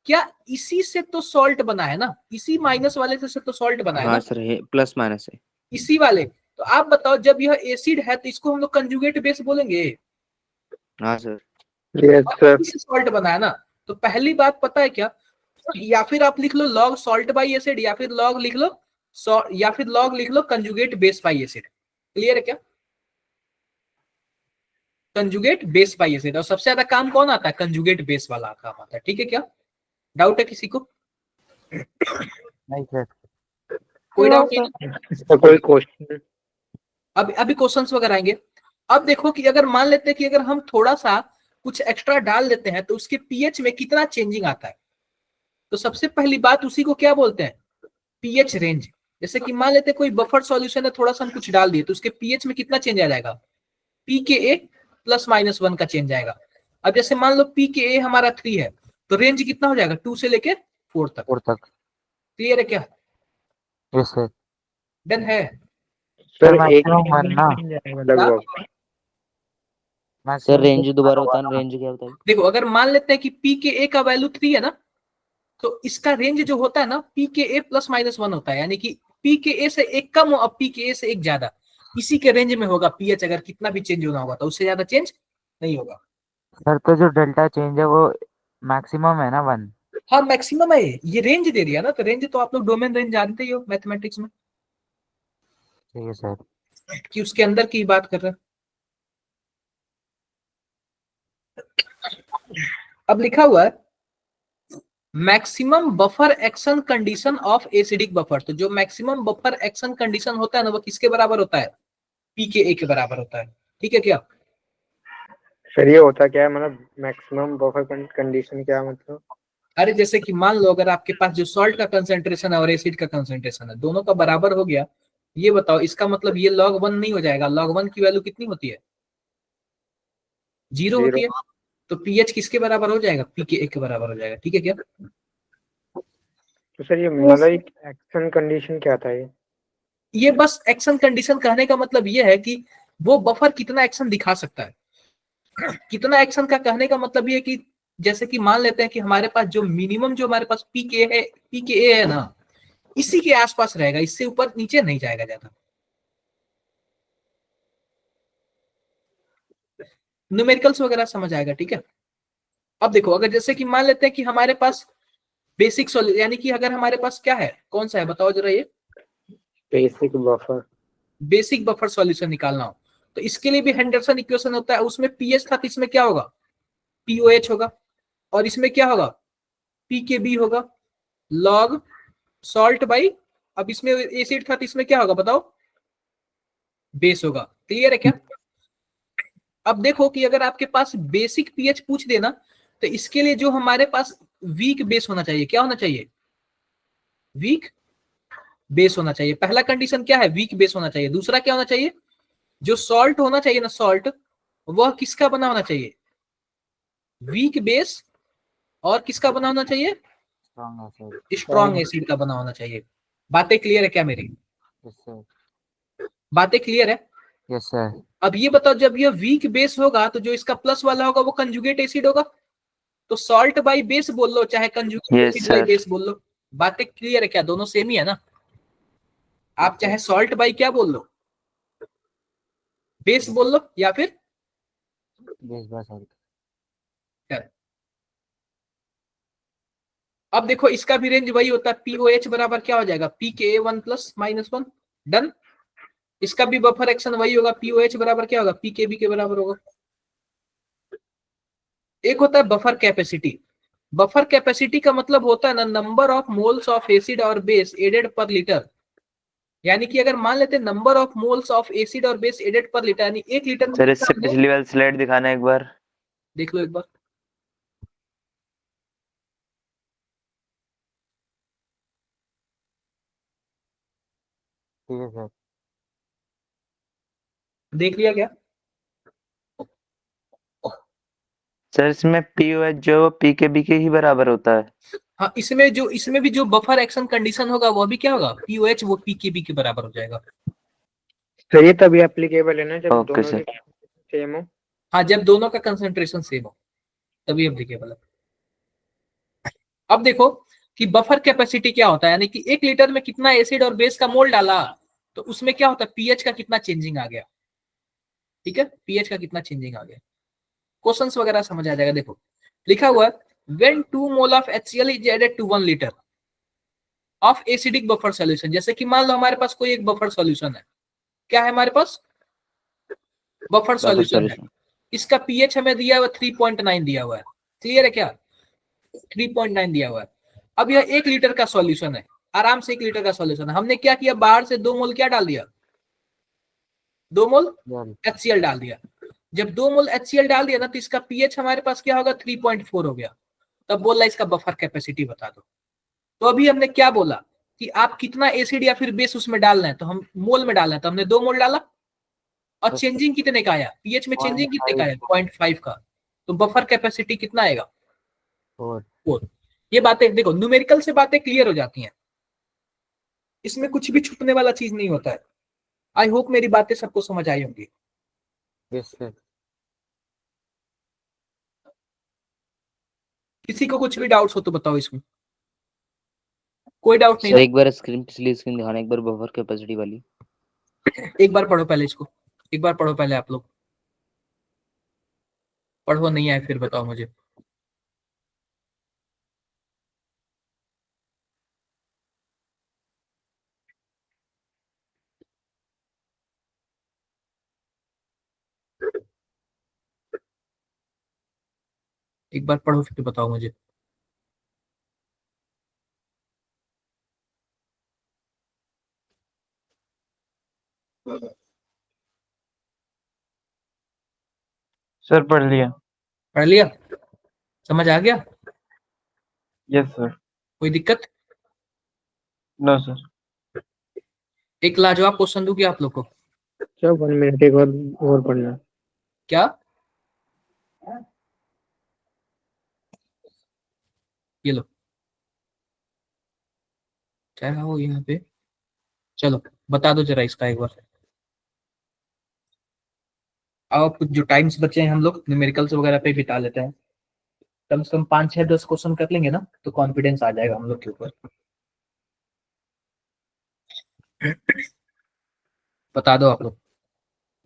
क्या इसी से तो सॉल्ट बना है ना, इसी माइनस वाले से तो सॉल्ट बना है हाँ ना, सर है, प्लस माइनस है। इसी वाले। तो आप बताओ जब यह एसिड है तो इसको हम लोग कंजुगेट बेस बोलेंगे, हाँ सर। Yes sir. इसी से सॉल्ट बना है ना। तो पहली बात पता है क्या, या फिर आप लिख लो लॉग सॉल्ट बाई एसिड, या फिर लॉग लिख लो या फिर लॉग लिख लो conjugate base by acid. Clear है क्या, कंजुगेट बेस बाई एसिड। और सबसे ज्यादा काम कौन आता है, कंजुगेट बेस वाला काम आता है, ठीक है क्या, डाउट है किसी को, नहीं सर। कोई नो डाउट सर। नहीं। इसका कोई क्वेश्चन? अब अभी क्वेश्चंस वगैरह आएंगे। अब देखो कि अगर मान लेते हैं कि अगर हम थोड़ा सा कुछ एक्स्ट्रा डाल देते हैं तो उसके पीएच में कितना चेंजिंग आता है। तो सबसे पहली बात उसी को क्या बोलते हैं, पीएच रेंज। जैसे कि मान लेते हैं कोई बफर सॉल्यूशन है, थोड़ा सा हम कुछ डाल दिए तो उसके पीएच में कितना चेंज आ जाएगा, पीके +-1 का चेंज आएगा। अब जैसे मान लो पीके हमारा 3 है, तो रेंज कितना हो जाएगा, 2 से लेके 4 तक। 4 तक। क्लियर है क्या, यस सर। डन है। सर एक मैक्सिमम 1 ना। लगभग। सर मैक्सिमम रेंज दोबारा बताना, रेंज क्या बताइए। देखो अगर मान लेते हैं कि पीके का वैल्यू 3 है ना, तो इसका रेंज जो होता है ना, पीके +-1 होता है, यानी कि पीके से एक कम और पीके से एक ज्यादा, इसी के रेंज में होगा पीएच। अगर कितना भी चेंज होना होगा तो उससे ज्यादा चेंज नहीं होगा। सर तो जो डेल्टा चेंज है वो मैक्सिमम है ना 1। हाँ मैक्सिमम है, ये रेंज दे दिया ना, तो रेंज तो आप लोग डोमेन रेंज जानते ही हो मैथमेटिक्स में, ठीक है सर। कि उसके अंदर की बात कर रहे हैं। अब लिखा हुआ है maximum buffer action condition of acidic buffer. तो जो मैक्सिमम बफर एक्शन कंडीशन होता है ना, वो किसके बराबर होता है, पीके के बराबर होता है। ठीक है क्या, सर ये होता क्या है, मतलब मैक्सिमम बफर कंडीशन क्या मतलब? अरे जैसे कि मान लो अगर आपके पास जो सॉल्ट का कंसेंट्रेशन है और एसिड का कंसेंट्रेशन है दोनों का बराबर हो गया, ये बताओ इसका मतलब ये log 1 नहीं हो जाएगा? log 1 की वैल्यू कितनी होती है? 0 होती है। तो पीएच किसके बराबर हो जाएगा? pKa के बराबर हो जाएगा। ठीक है क्या? तो सर ये मतलब एक एक्शन कंडीशन क्या था ये बस एक्शन कंडीशन कहने का मतलब ये है कि वो बफर कितना एक्शन दिखा सकता है। कितना एक्शन का कहने का मतलब ये है कि जैसे कि मान लेते हैं कि हमारे पास जो मिनिमम जो हमारे पास पीके है ना, इसी के आसपास रहेगा, इससे ऊपर नीचे नहीं जाएगा ज्यादा। न्यूमेरिकल्स वगैरह समझ आएगा। ठीक है। अब देखो अगर जैसे कि मान लेते हैं कि हमारे पास बेसिक सॉल्यूशन, यानी कि अगर हमारे पास क्या है, कौन सा है बताओ जरा, ये basic buffer. Basic buffer solution निकालना हो तो इसके लिए भी हेंडरसन इक्वेशन होता है। उसमें पीएच था तो इसमें क्या होगा? पीओएच होगा। और इसमें क्या होगा? पीकेबी होगा, लॉग सॉल्ट बाई, अब इसमें एसिड था तो इसमें क्या होगा बताओ? बेस होगा। क्लियर है क्या? अब देखो कि अगर आपके पास बेसिक पीएच पूछ देना तो इसके लिए जो हमारे पास वीक बेस होना चाहिए, क्या होना चाहिए? वीक बेस होना चाहिए। पहला कंडीशन क्या है? वीक बेस होना चाहिए। दूसरा क्या होना चाहिए? जो सॉल्ट होना चाहिए ना, सॉल्ट, वह किसका बना होना चाहिए? Weak base. और किसका बना होना चाहिए? Strong acid. स्ट्रॉन्ग एसिड का बना होना चाहिए। बातें क्लियर है क्या मेरी? Yes sir. बातें क्लियर है? Yes sir. अब ये बताओ जब ये वीक बेस होगा तो जो इसका प्लस वाला होगा वो कंजुगेट एसिड होगा। तो सॉल्ट बाई बेस बोल लो चाहे conjugate yes acid by sir. Base बोल लो। बातें क्लियर है क्या? दोनों सेम ही है ना? आप चाहे सॉल्ट बाई क्या बोल लो, बेस बोल लो या फिर बेस बाय सॉल्ट। अब देखो इसका भी रेंज वही होता है। पीओएच बराबर क्या हो जाएगा? pKa1 plus -1। डन। इसका भी बफर एक्शन वही होगा। पीओएच बराबर क्या होगा? पीकेबी के बराबर होगा। एक होता है बफर कैपेसिटी। बफर कैपेसिटी का मतलब होता है ना number of moles of acid और बेस एडेड पर लीटर। यानी कि अगर मान लेते हैं number of moles of acid और बेस एडेड पर लीटर, यानी 1 लीटर में सर कितना इससे हमने, पिछली वाली स्लाइड दिखाना एक बार। देख लो एक बार। ठीक है सर। देख लिया क्या? सर इसमें पीओएच जो है वो पीकेबी के ही बराबर होता है। हाँ, इसमें भी जो बफर एक्शन कंडीशन होगा वो भी क्या होगा? पीओएच वो पीकेबी के बराबर हो जाएगा। सर ये तभी एप्लीकेबल है ना जब ओके दोनों सर। सेम हो। हाँ, जब दोनों का कंसेंट्रेशन सेम हो तभी एप्लीकेबल है। अब देखो कि बफर कैपेसिटी क्या होता है, यानी कि 1 लीटर में कितना एसिड और बेस का मोल डाला तो उसमें क्या होता है? पीएच का कितना चेंजिंग आ गया। ठीक है, पीएच का कितना चेंजिंग आ गया। क्वेश्चंस वगैरह समझ आ जाएगा। देखो लिखा हुआ है when 2 mole of HCl is added to 1 litre of acidic buffer solution. जैसे कि मान लो हमारे पास कोई एक बफर सॉल्यूशन है। क्या है हमारे पास? बफर बफर सॉल्यूशन है। सॉल्यूशन। इसका पीएच हमें दिया हुआ 3.9 दिया हुआ है। क्लियर है क्या? 3.9 दिया हुआ है। अब यह 1 लीटर का सॉल्यूशन है, आराम से 1 लीटर का सॉल्यूशन है। हमने क्या किया? बाहर से 2 मोल क्या डाल दिया? 2 मोल जल। HCl डाल दिया। जब 2 मोल HCl डाल दिया ना तो इसका पीएच हमारे पास क्या होगा? 3.4 हो गया। तब बोला इसका बफर कैपेसिटी बता दो। तो अभी हमने क्या बोला कि आप कितना एसिड या फिर बेस उसमें डालना है, तो हम मोल में डालना है, तो हमने 2 मोल डाला। और चेंजिंग कितने का आया? पीएच में चेंजिंग कितने का है? 0.5 का। तो बफर कैपेसिटी कितना आएगा? 4। 4। ये बातें देखो न्यूमेरिकल से बातें क्लियर हो जाती हैं। इसमें कुछ भी छुपने वाला चीज नहीं होता है। आई होप मेरी बातें सबको समझ आई होंगी। Yes sir. किसी को कुछ भी डाउट्स हो तो बताओ इसमें। कोई डाउट नहीं सर ना? एक बार स्क्रीन, पिछली स्क्रीन दिखाना एक बार बफर कैपेसिटी वाली। एक बार पढ़ो पहले इसको। एक बार पढ़ो पहले आप लोग। पढ़ो नहीं आए फिर बताओ मुझे। एक बार पढ़ो फिर बताओ मुझे। सर पढ़ लिया। पढ़ लिया? समझ आ गया? Yes sir. कोई दिक्कत? No sir. एक लाजवाब क्वेश्चन दूं क्या आप लोग को? सर 1 मिनट, एक और पढ़ना। क्या? ये लो, क्या हो यहाँ पे? चलो बता दो जरा इसका एक बार। अब कुछ जो टाइम्स बचे हैं हम लोग न्यूमेरिकल्स वगैरह पे बिता लेते हैं। कम से कम 5 6 10 क्वेश्चन कर लेंगे ना तो कॉन्फिडेंस आ जाएगा हम लोग के ऊपर। बता दो आप लोग,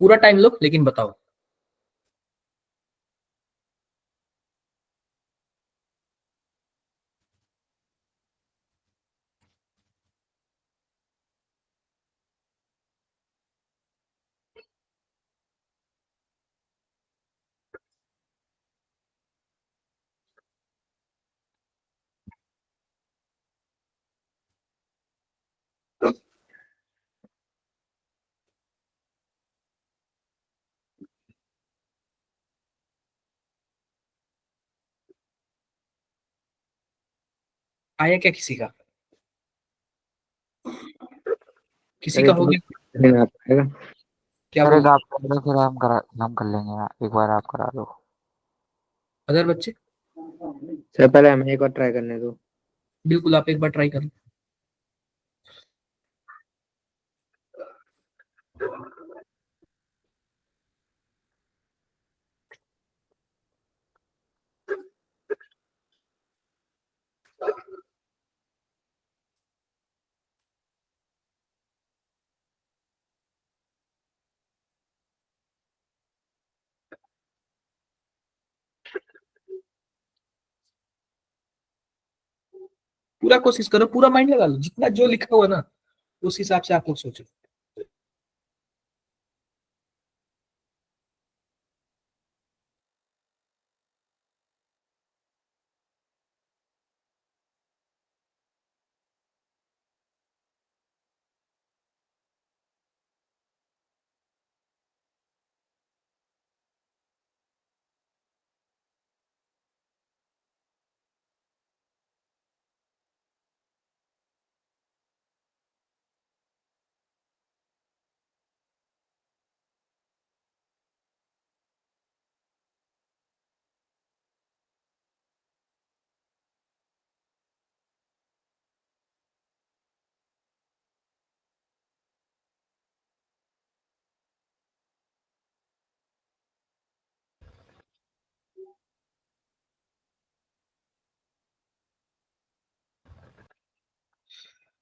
पूरा टाइम लो लेकिन बताओ। आया क्या किसी का? किसी का हो गया? नहीं आ पाएगा। क्या सर बोल एक रहे आप कर दो, फिर हम कर लेंगे, एक बार आप करा दो। अदर बच्चे? सर पहले हमें एक बार ट्राई करने दो। बिल्कुल, आप एक बार ट्राई करो। पूरा कोशिश करो, पूरा माइंड लगा लो, जितना जो लिखा हुआ ना उस हिसाब से आप लोग सोचो।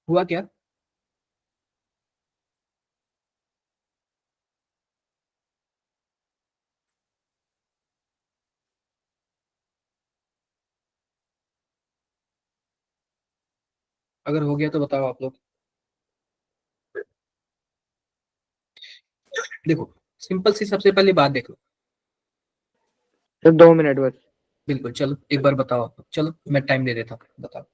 हुआ क्या? अगर हो गया तो बताओ आप लोग। देखो, सिंपल सी सबसे पहली बात देख लो। सर 2 मिनट बस। बिल्कुल, चलो एक बार बताओ आप लोग। चलो मैं टाइम दे देता हूँ, बताओ।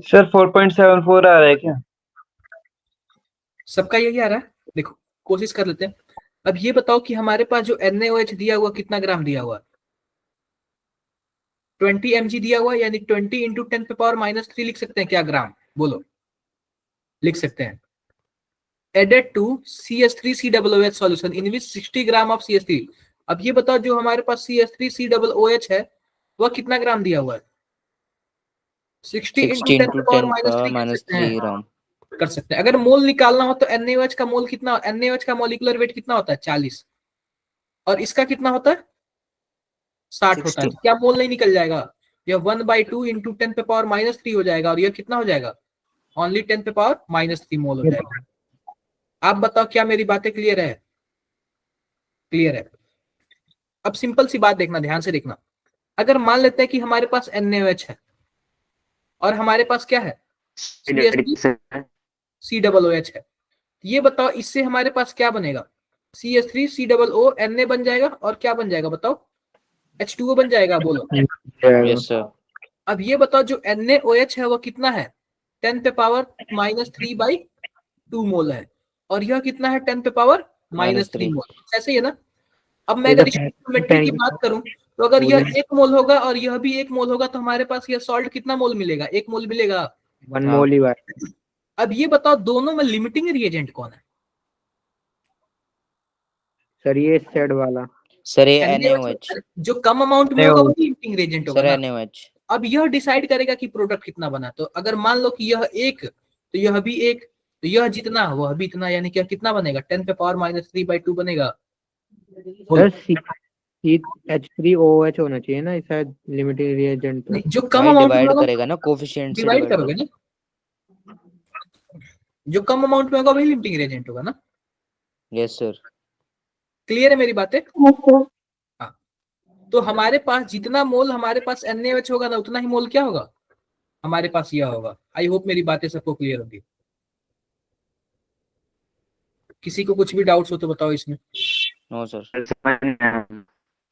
सर 4.74 आ रहा है क्या? सबका यही आ रहा है? देखो कोशिश कर लेते हैं। अब ये बताओ कि हमारे पास जो NaOH दिया हुआ कितना ग्राम दिया हुआ? 20 mg दिया हुआ, यानी 20 इंटू 10⁻³ लिख सकते हैं क्या ग्राम? बोलो, लिख सकते हैं। Added to CH3COOH solution in which 60 gram of CH3। अब ये बताओ जो हमारे पास CH3COOH है वह कितना ग्राम दिया हुआ है? 60 into 60 ten into power 10 minus का थ्री कर माइनस सकते 3 हैं। ग्राम कर सकते हैं। अगर मोल निकालना हो तो NaOH का मोल कितना, NaOH का मॉलिक्यूलर वेट कितना होता है? 40। और इसका कितना होता है? 60 होता है। 60। तो क्या मोल नहीं निकल जाएगा? यह 1/2 इंटू 10⁻³ हो जाएगा, और यह कितना हो जाएगा? ओनली 10⁻³ मोल हो जाएगा। आप बताओ क्या मेरी बातें क्लियर है? क्लियर है? अब सिंपल सी बात देखना, ध्यान से देखना। अगर मान लेते हैं कि हमारे पास NaOH है और हमारे पास क्या है? CH3COOH है। ये बताओ इससे हमारे पास क्या बनेगा? CH3COO Na बन जाएगा, और क्या बन जाएगा बताओ? H2O बन जाएगा। बोलो। Yes sir. अब ये बताओ जो NaOH है वो कितना है? 10 पे पावर -3/2 मोल है, और यह कितना है 10 पे पावर -3 -3 मोल। ऐसे ही है ना। अब मैं ये अगर तो स्टोइकियोमेट्री की बात करूं तो अगर यह 1 मोल होगा और यह भी 1 मोल होगा तो हमारे पास यह सॉल्ट कितना मोल मिलेगा? 1 मोल मिलेगा। 1 मोल ही बात। अब ये बताओ दोनों में लिमिटिंग रिएजेंट कौन है? सर ये सेड वाला। सर ये NaOH। NaOH। जो कम अमाउंट में होगा वही लिमिटिंग रिएजेंट होगा सर ना। NaOH। अब यह डिसाइड करेगा कि प्रोडक्ट कितना बना। तो अगर मान लो कि यह 1 तो यह भी 1, तो यह जितना वह भी इतना, यानी कि कितना बनेगा? 10 पे पावर -3/2 बनेगा। सर H3OH होना चाहिए ना शायद लिमिटिंग रिएजेंट तो। नहीं, जो कम भाई अमाउंट में डिवाइड होगा करेगा ना, कोफिशिएंट से डिवाइड डिवाइड करोगे करेगा। ना। जो कम अमाउंट में होगा वही लिमिटिंग रिएजेंट होगा ना। Yes sir. क्लियर है मेरी बातें? हाँ। तो हमारे पास जितना मोल हमारे पास NaOH होगा ना, उतना ही मोल क्या होगा हमारे पास यह होगा। आई होप मेरी बातें सबको क्लियर होगी। किसी को कुछ भी डाउट्स हो तो बताओ इसमें। No sir. समझ नहीं आया।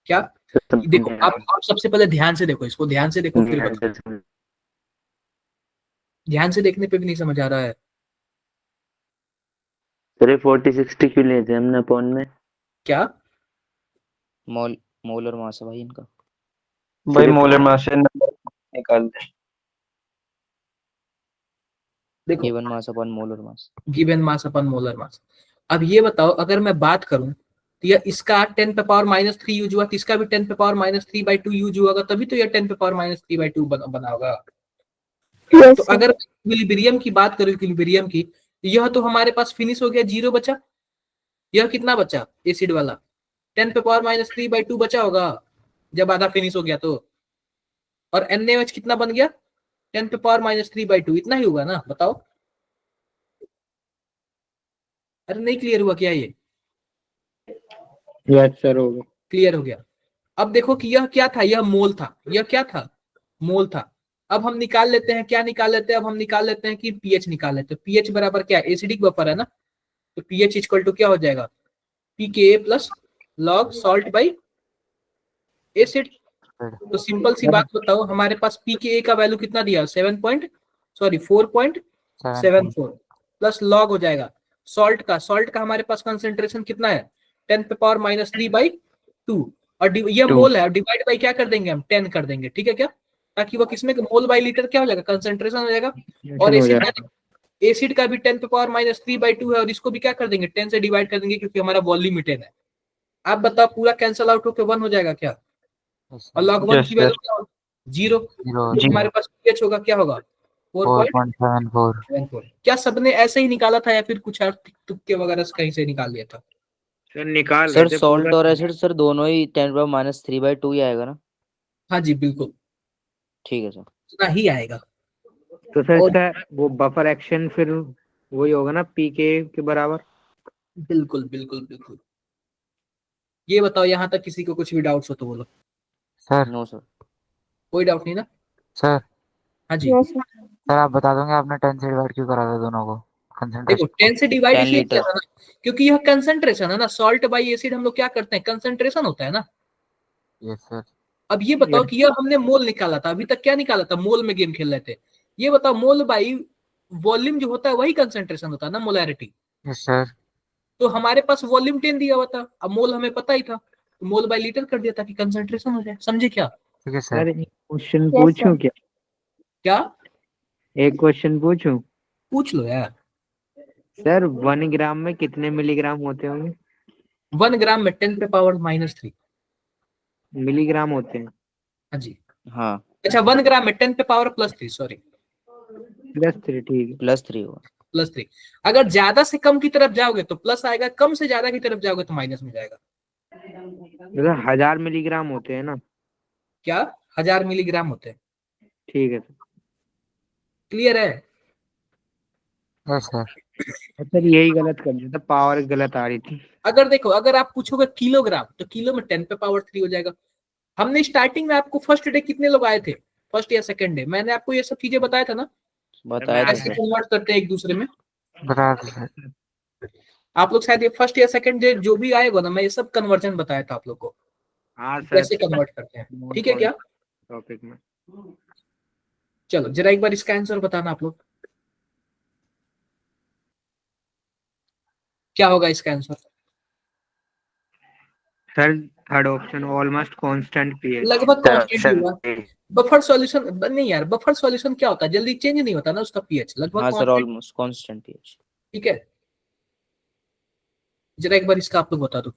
क्या? समझ देखो नहीं आया। आप सबसे पहले ध्यान से देखो, इसको ध्यान से देखो नहीं फिर आया, बताओ। समझ। ध्यान से देखने पे भी नहीं समझ आ रहा है। सर ये 40-60 क्यों लिए थे हमने अपॉन में? क्या? मोलर मास है भाई इनका। भाई सिर्फ मोलर मास से नंबर निकाल दे। देखो given mass upon molar mass. Given mass upon molar mass. अब ये बताओ अगर मैं बात करूं तो यह इसका 10 पे पावर -3 यूज हुआ, तो इसका भी 10 पे पावर -3/2 यूज हुआ, तभी तो यह 10 पे पावर -3/2 बना होगा। तो अगर इक्विलिब्रियम की बात करूं, इक्विलिब्रियम की, तो यह तो हमारे पास फिनिश हो गया, 0 बचा। यह कितना बचा एसिड वाला? 10 पे पावर -3/2 बचा होगा जब आधा फिनिश हो गया तो। और NaOH कितना बन गया? 10 पे पावर -3/2, इतना ही होगा ना। बताओ। अरे नहीं क्लियर हुआ क्या ये? यस सर हो गया। क्लियर हो गया। अब देखो कि यह क्या था, यह मोल था। यह क्या था? मोल था। अब हम निकाल लेते हैं, क्या निकाल लेते हैं? अब हम निकाल लेते हैं कि पीएच निकाल लेते हैं। पीएच बराबर क्या? एसिडिक बफर है ना, तो पीएच इक्वल टू क्या हो जाएगा? pKa plus log salt by acid. तो सिंपल सी बात बताओ, हमारे पास pKa का वैल्यू कितना दिया? 4.74 प्लस लॉग हो जाएगा सॉल्ट का हमारे पास कंसेंट्रेशन कितना है? 10 पे पावर -3/2। और ये मोल है, डिवाइड बाई क्या कर देंगे हम? 10 कर देंगे। ठीक है क्या? ताकि वो किसमें मोल बाई लीटर क्या हो जाएगा? कंसेंट्रेशन हो जाएगा। और हो जाएगा। एसिड का भी 10 पे पावर -3/2 है, और इसको भी क्या कर देंगे? 10 से डिवाइड कर देंगे, क्योंकि हमारा वॉल्यूम 10 है। आप बताओ पूरा कैंसल आउट होकर 1 हो जाएगा क्या? और log 1 की वैल्यू क्या होगी? 0। तो हमारे पास pH होगा क्या होगा? 4.74। क्या सबने ऐसे ही निकाला था या फिर कुछ और तुक्के वगैरह से कहीं से निकाल लिया था? सर निकाल सर लेते सॉल्ट पूरा। और एसिड सर दोनों ही 10⁻³ ही आएगा ना? हाँ जी बिल्कुल, ठीक है सर। इतना ही आएगा। तो सर और इसका वो बफर एक्शन फिर वही होगा ना पीके के बराबर। बिल्कुल बिल्कुल बिल्कुल। ये बताओ यहाँ तक किसी को कुछ भी डाउट्स हो तो बोलो। Sir no sir. कोई डाउट नहीं ना? सर हाँ जी। सर आप बता दोगे आपने 10 से डिवाइड क्यों करा था दोनों को? देखो कंसंट्रेशन 10 से डिवाइड 10 इसलिए किया लीटर। था ना, क्योंकि यह कंसंट्रेशन है ना। सॉल्ट बाई एसिड हम लोग क्या करते हैं? कंसंट्रेशन होता है ना। Yes sir. अब ये बताओ कि यह हमने मोल निकाला था, अभी तक क्या निकाला था? मोल में गेम खेल रहे थे। ये बताओ मोल बाई वॉल्यूम जो होता है वही कंसंट्रेशन होता है ना, मोलैरिटी। Yes sir. तो हमारे पास वॉल्यूम 10 दिया हुआ था, अब मोल हमें पता ही था, तो मोल बाई लीटर कर दिया ताकि कंसंट्रेशन हो जाए। समझे क्या? ठीक है सर। सर एक क्वेश्चन पूछूं क्या? क्या? एक क्वेश्चन पूछूं? पूछ लो यार। सर 1 ग्राम में कितने मिलीग्राम होते होंगे? 1 ग्राम में 10 पे पावर -3। मिलीग्राम होते हैं। हाँ जी। हाँ अच्छा 1 ग्राम में 10 पे पावर +3, सॉरी +3 ठीक है। +3 होगा। +3। अगर ज्यादा से कम की तरफ जाओगे तो प्लस आएगा, कम से ज्यादा की तरफ जाओगे तो माइनस में जाएगा। मतलब 1000 मिलीग्राम होते हैं ना? क्या? 1000 मिलीग्राम होते हैं। ठीक है सर। क्लियर है? Yes sir. सर यही गलत कर दिया था, पावर गलत आ रही थी। अगर देखो अगर आप पूछोगे किलोग्राम तो किलो में 10 पे पावर 3 हो जाएगा। हमने स्टार्टिंग में आपको फर्स्ट डे कितने लोग आए थे? फर्स्ट या सेकंड डे मैंने आपको ये सब चीजें बताया था ना, बताया था ऐसे सर। कन्वर्ट करते हैं एक दूसरे में। बता दो सर। आप लोग शायद ये फर्स्ट या सेकंड डे जो भी आएगा ना, मैं ये सब कन्वर्जन बताया था आप लोग को, हाँ सर। कैसे कन्वर्ट करते हैं। ठीक है क्या? टॉपिक में। चलो जरा एक बार इसका आंसर बताना आप लोग। क्या होगा इसका answer? Sir third option almost constant pH. लगभग कांस्टेंट ही ऑप्शन हुआ। बफर सॉल्यूशन नहीं यार, बफर सॉल्यूशन क्या होता है, जल्दी चेंज नहीं होता ना उसका पीएच, लगभग हाँ sir, constant. Almost constant pH. ठीक है, जरा एक बार इसका आप लोग बता दो,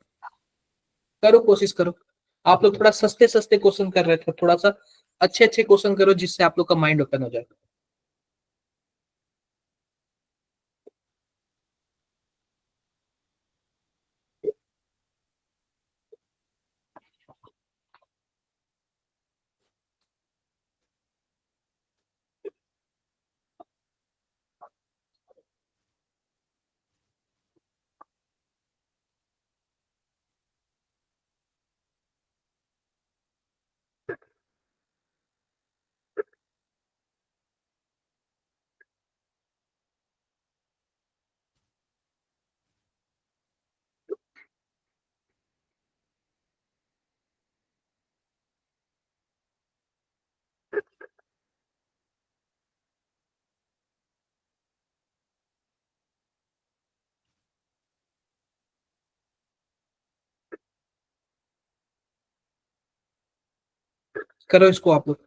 करो कोशिश करो। आप लोग थोड़ा सस्ते सस्ते क्वेश्चन कर रहे थे, थोड़ा सा अच्छे अच्छे क्वेश्चन करो जिससे आप लोग का माइंड ओपन हो जाए। करो इसको आप लोग।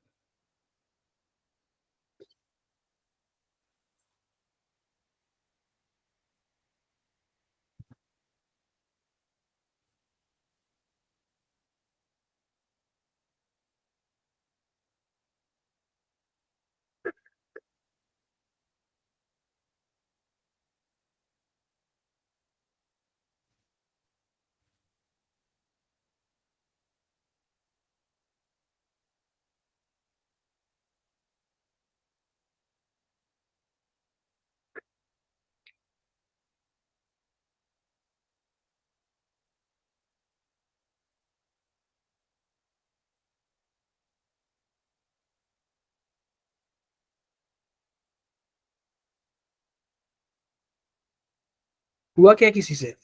हुआ क्या किसी से?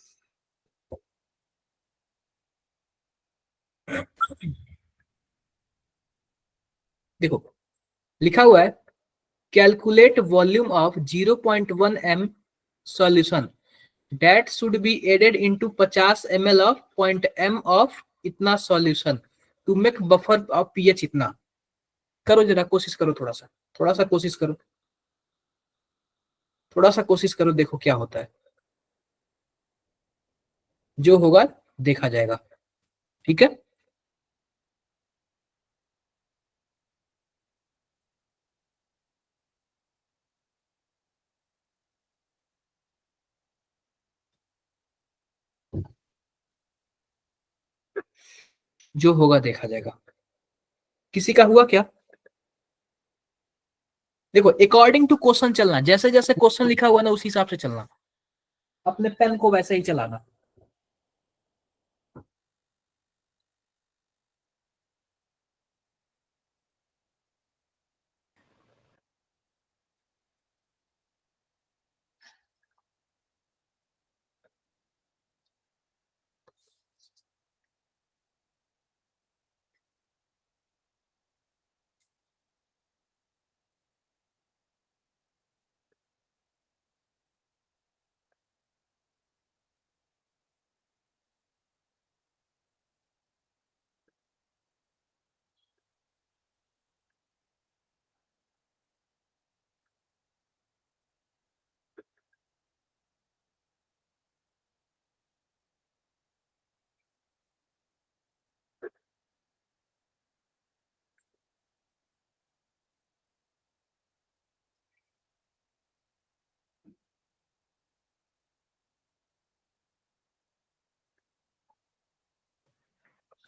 देखो लिखा हुआ है calculate volume of 0.1 m solution that should be added into 50 ml of 0.m of इतना solution to make buffer of pH इतना। करो जरा कोशिश करो, थोड़ा सा कोशिश करो, थोड़ा सा कोशिश करो, देखो क्या होता है, जो होगा देखा जाएगा। ठीक है, जो होगा देखा जाएगा। किसी का हुआ क्या? देखो अकॉर्डिंग टू क्वेश्चन चलना, जैसे जैसे क्वेश्चन लिखा हुआ ना उसी हिसाब से चलना, अपने पेन को वैसे ही चलाना।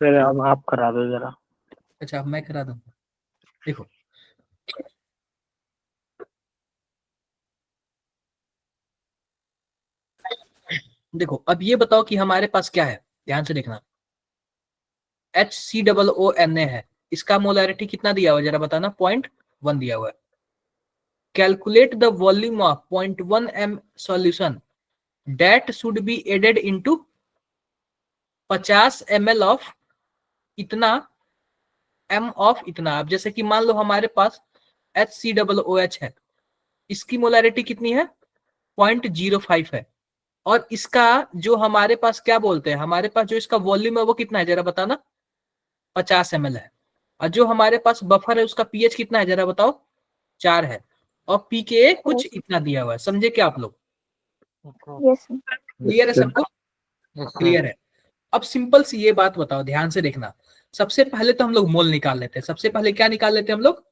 सर अब आप करा दो जरा। अच्छा अब मैं करा दूं। देखो देखो अब ये बताओ कि हमारे पास क्या है, ध्यान से देखना। HCOO है, इसका मोलैरिटी कितना दिया हुआ है जरा बताना? 0.1 दिया हुआ है। Calculate the volume of 0.1 m solution that should be added into 50 ml of इतना m ऑफ इतना। अब जैसे कि मान लो हमारे पास HCOOH है, इसकी मोलैरिटी कितनी है? 0.05 है। और इसका जो हमारे पास क्या बोलते हैं, हमारे पास जो इसका वॉल्यूम है वो कितना है जरा बताना, 50 ml है। और जो हमारे पास बफर है उसका पीएच कितना है जरा बताओ, 4 है। और पीके कुछ इतना दिया हुआ है, समझे क्या आप लोग? यस क्लियर है सबको? क्लियर है। अब सिंपल सी ये बात बताओ, ध्यान से देखना। सबसे पहले तो हम लोग मोल निकाल लेते हैं। सबसे पहले क्या निकाल लेते हैं हम लोग?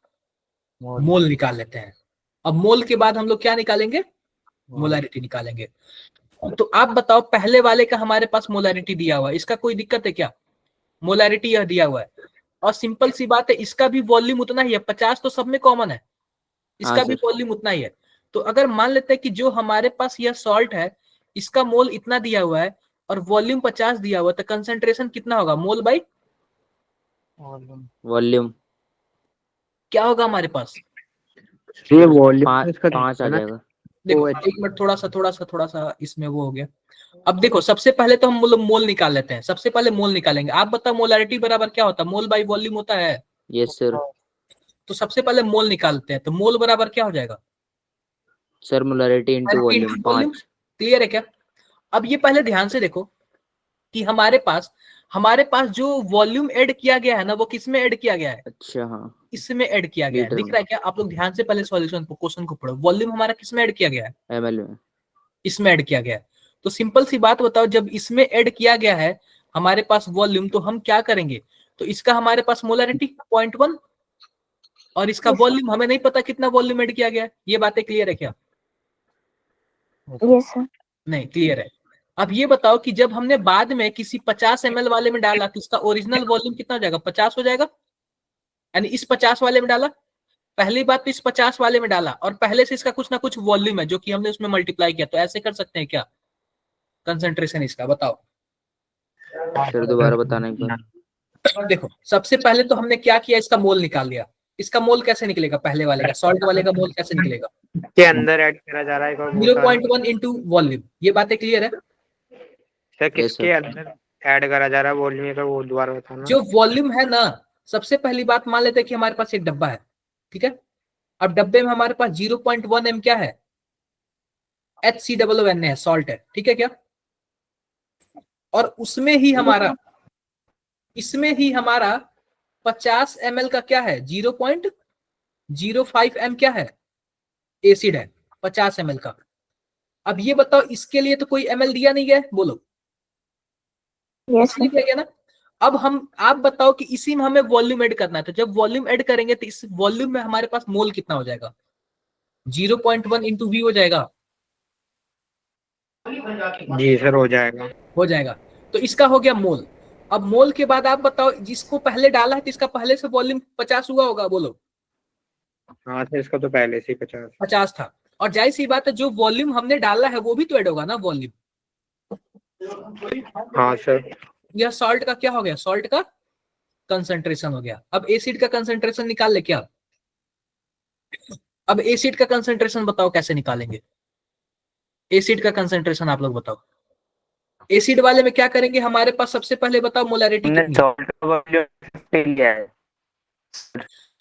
मोल निकाल लेते हैं। अब मोल के बाद हम लोग क्या निकालेंगे? मोलारिटी निकालेंगे। तो आप बताओ, पहले वाले का हमारे पास मोलारिटी दिया हुआ है, इसका कोई दिक्कत है क्या? मोलारिटी यह दिया हुआ है, और सिंपल सी बात है, इसका भी वॉल्यूम उतना ही है, 50 तो सब में कॉमन है, इसका हाँ भी सर। वॉल्यूम उतना ही है। तो अगर मान लेते हैं कि जो हमारे पास यह सॉल्ट है, इसका मोल इतना दिया हुआ है और वॉल्यूम 50 दिया हुआ है, तो कंसंट्रेशन कितना होगा? मोल बाई वॉल्यूम क्या होगा हमारे पास? ये वॉल्यूम इसका 5 आ है ना। जाएगा। देखो OH एक मिनट, थोड़ा सा इसमें वो हो गया। अब देखो, सबसे पहले तो हम मोल निकाल लेते हैं। सबसे पहले मोल निकालेंगे। आप बताओ मोलारिटी बराबर क्या होता है? मोल बाई वॉल्यूम होता है। Yes sir. तो सबसे पहले मोल निकालते हैं, तो मोल बराबर क्या हो जाएगा? Sir molarity into volume 5। Clear है क्या? अब ये पहले ध्यान से देखो कि हमारे पास जो वॉल्यूम ऐड किया गया है ना, वो किस में ऐड किया गया है? अच्छा हाँ। इसमें ऐड किया गया है। लीटर दिख में। रहा है क्या? आप लोग ध्यान से पहले सॉल्यूशन क्वेश्चन को पढ़ो। वॉल्यूम हमारा किस में ऐड किया गया है? एमएल में। इसमें ऐड किया गया है। तो सिंपल सी बात बताओ, जब इसमें ऐड किया गया है हमारे पास वॉल्यूम, तो हम क्या करेंगे? तो इसका हमारे पास मोलारिटी 0.1 और इसका वॉल्यूम हमें नहीं पता कितना वॉल्यूम ऐड किया गया है। ये बातें क्लियर है क्या? यस सर नहीं क्लियर है। अब ये बताओ कि जब हमने बाद में किसी 50 ml वाले में डाला तो इसका ओरिजिनल वॉल्यूम कितना हो जाएगा? 50 हो जाएगा। यानी इस 50 वाले में डाला, पहली बात तो इस 50 वाले में डाला और पहले से इसका कुछ ना कुछ वॉल्यूम है जो कि हमने उसमें मल्टीप्लाई किया। तो ऐसे कर सकते हैं क्या कंसंट्रेशन इसका? बताओ। सर दोबारा बताना एक बार। देखो सबसे पहले तो हमने क्या किया, इसका मोल निकाल लिया। इसका मोल कैसे निकलेगा? पहले वाले का, सॉल्ट वाले का मोल कैसे निकलेगा? के अंदर ऐड करा जा रहा है और वो सारा 0.1 इंटू वॉल्यूम। ये बातें क्लियर है? सर यस किसके सर। अंदर ऐड करा जा रहा है वॉल्यूम का, वो दोबारा बताना। जो वॉल्यूम है ना, सबसे पहली बात मान लेते हैं कि हमारे पास एक डब्बा है, ठीक है। अब डब्बे में हमारे पास 0.1 m क्या है? HCOON है, सॉल्ट है, ठीक है क्या? और इसमें ही हमारा 50 ml का क्या है? 0.05 m क्या है? एसिड है 50 ml का। अब ये बताओ, इसके लिए तो कोई ml दिया नहीं गया है, बोलो। यस दिया गया ना। अब आप बताओ कि इसी में हमें वॉल्यूम ऐड करना है, तो जब वॉल्यूम ऐड करेंगे तो इस वॉल्यूम में हमारे पास मोल कितना हो जाएगा? 0.1 इंटू वी हो जाएगा। जी सर हो जाएगा। तो इसका हो गया मोल। अब मोल के बाद आप बताओ, जिसको पहले डाला है तो इसका पहले से वॉल्यूम 50 हुआ होगा, बोलो। हाँ सर इसका तो पहले से ही 50। 50 था। और जाहिर सी बात है, जो वॉल्यूम हमने डाला है वो भी तो ऐड होगा ना, वॉल्यूम। हाँ सर। यह सॉल्ट का क्या हो गया? सॉल्ट का कंसंट्रेशन हो गया। अब एसिड का कंसंट्रेशन निकाल ले क्या? अब एसिड का कंसंट्रेशन बताओ कैसे निकालेंगे? एसिड का कंसंट्रेशन आप लोग बताओ। एसिड वाले में क्या करेंगे? हमारे पास सबसे पहले बताओ मोलारिटी हमने कितनी है? सॉल्ट का वॉल्यूम 50 लिया है।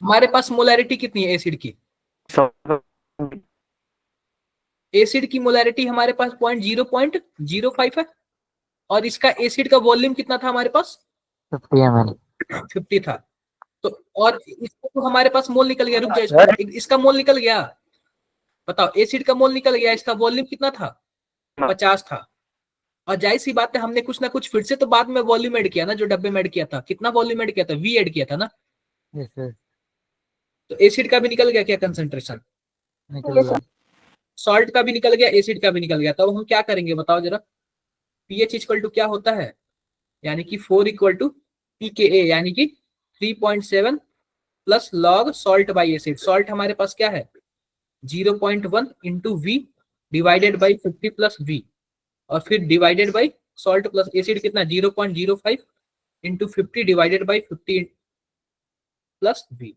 हमारे पास मोलारिटी कितनी है एसिड की? सॉल्ट एसिड की मोलारिटी हमारे पास 0.05 है। और इसका एसिड का वॉल्यूम कितना था हमारे पास? 50 ml। 50 था। तो और इसका तो हमारे पास मोल निकल गया। रुक जाओ, इसका मोल निकल गया। बताओ, एसिड का मोल निकल गया, इसका वॉल्यूम कितना था? 50 था। और जाहिर सी बात है, हमने कुछ ना कुछ फिर से तो बाद में वॉल्यूम ऐड किया ना, जो डब्बे में ऐड किया था। कितना वॉल्यूम ऐड किया था? वी ऐड किया था ना। तो एसिड का भी निकल गया क्या कंसंट्रेशन? निकल गया। सॉल्ट का भी निकल गया, एसिड का भी निकल गया। तब हम क्या करेंगे बताओ जरा? पीएच इक्वल टू क्या होता है? यानी कि 4 इक्वल टू pKa, यानी कि 3.7 plus log salt by acid. Salt हमारे पास क्या है? 0.1 into V divided by 50 plus V, और फिर divided by salt plus acid कितना? 0.05 into 50 divided by 50 plus V.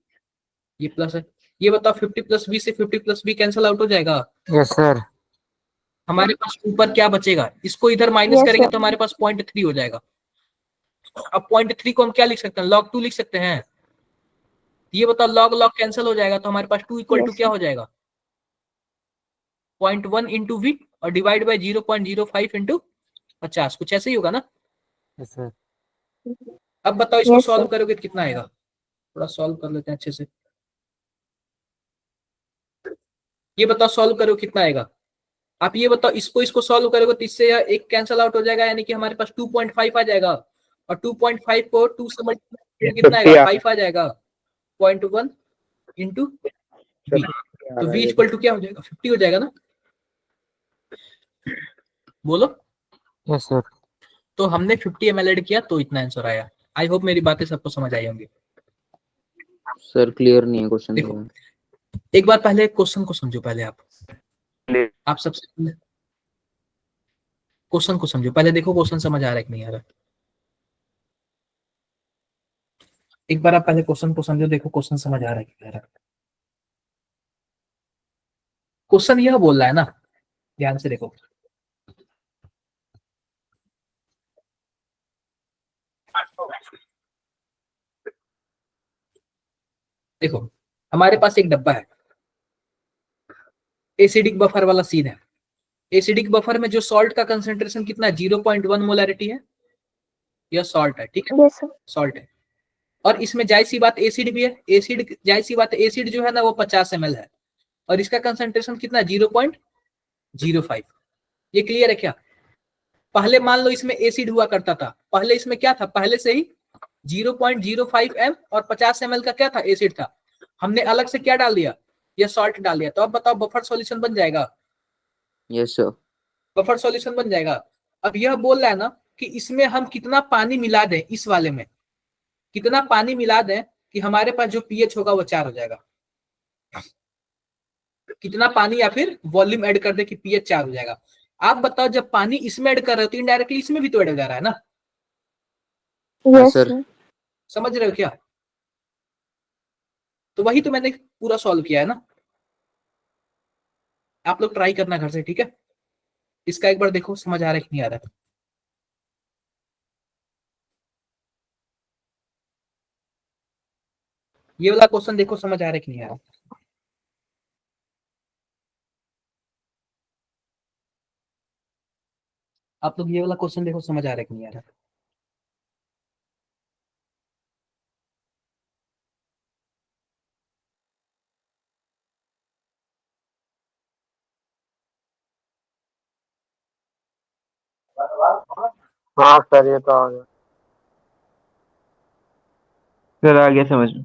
ये प्लस है। ये बताओ, 50 प्लस वी से 50 प्लस वी कैंसिल आउट हो जाएगा। Yes sir. हमारे पास ऊपर क्या बचेगा? इसको इधर माइनस Yes, करेंगे sir. तो हमारे पास 0.3 हो जाएगा। अब 0.3 को हम क्या लिख सकते हैं? log 2 लिख सकते हैं। ये बताओ, log log कैंसिल हो जाएगा तो हमारे पास 2 इक्वल टू Yes, क्या sir. हो जाएगा? 0.1 इंटू वी और डिवाइड बाय 0.05 इंटू 50, कुछ ऐसे ही होगा ना। Yes sir. अब बताओ इसको Yes, सॉल्व sir. करोगे तो कितना आएगा, थोड़ा सॉल्व कर लेते हैं अच्छे से। ये बताओ सॉल्व करो कितना आएगा। आप ये बताओ, इसको इसको सॉल्व करोगे तो इससे यह एक कैंसल आउट हो जाएगा, यानी कि हमारे पास 2.5 आ जाएगा, और 2.5 को 2 से मल्टीप्लाई कितना 50 आएगा, आ 5 आ जाएगा, 0.1 इंटू सर v। 50 आ तो रहा v है इक्वल देखो। टू क्या हो जाएगा, 50 हो जाएगा ना, बोलो। Yes sir. तो हमने 50 ml ऐड किया तो इतना आंसर आया। आई होप मेरी बातें सबको समझ आई होंगी। सर क्लियर नहीं है क्वेश्चन देखो तो। एक बार पहले क्वेश्चन को समझो, पहले आप सबसे पहले क्वेश्चन को समझो, पहले देखो क्वेश्चन समझ आ रहा है कि नहीं आ रहा। एक बार आप पहले क्वेश्चन को समझो, देखो क्वेश्चन समझ आ रहा है कि नहीं आ रहा। क्वेश्चन यह बोल रहा है ना, ध्यान से देखो। देखो हमारे पास एक डब्बा है, एसिडिक बफर वाला सीन है। एसिडिक बफर में जो सॉल्ट का कंसेंट्रेशन कितना है, 0.1 मोलैरिटी है, यह सॉल्ट है, ठीक है, Yes, sir. सॉल्ट है। और इसमें जाहिर सी बात एसिड भी है, एसिड जाहिर सी बात एसिड जो है ना वो 50 ml है, और इसका कंसेंट्रेशन कितना, 0.05। ये क्लियर है क्या। पहले मान लो इसमें एसिड हुआ करता था, पहले इसमें क्या था, पहले से ही 0.05 m और 50 ml का क्या था, एसिड था। हमने अलग से क्या डाल दिया, ये सॉल्ट डाल दिया। तो अब बताओ बफर सॉल्यूशन बन जाएगा, यस सर। बफर सॉल्यूशन बन जाएगा। अब यह बोल रहा है ना कि इसमें हम कितना पानी मिला दें, इस वाले में कितना पानी मिला दें कि हमारे पास जो पीएच होगा वो 4 हो जाएगा। कितना पानी या फिर वॉल्यूम ऐड कर दे कि पीएच 4 हो जाएगा। आप बताओ जब पानी इसमें ऐड कर रहे हो तो इनडायरेक्टली इसमें भी तो ऐड हो जा रहा है ना, हाँ Yes, सर। sir. समझ रहे हो क्या। तो वही तो मैंने पूरा सॉल्व किया है ना, आप लोग ट्राई करना घर से, ठीक है। इसका एक बार देखो समझ आ रहा है कि नहीं आ रहा है। ये वाला क्वेश्चन देखो समझ आ रहा है कि नहीं आ रहा। आप लोग ये वाला क्वेश्चन देखो समझ आ रहा है कि नहीं आ रहा। हाँ सर ये तो आ गया। सर आ गया समझ में।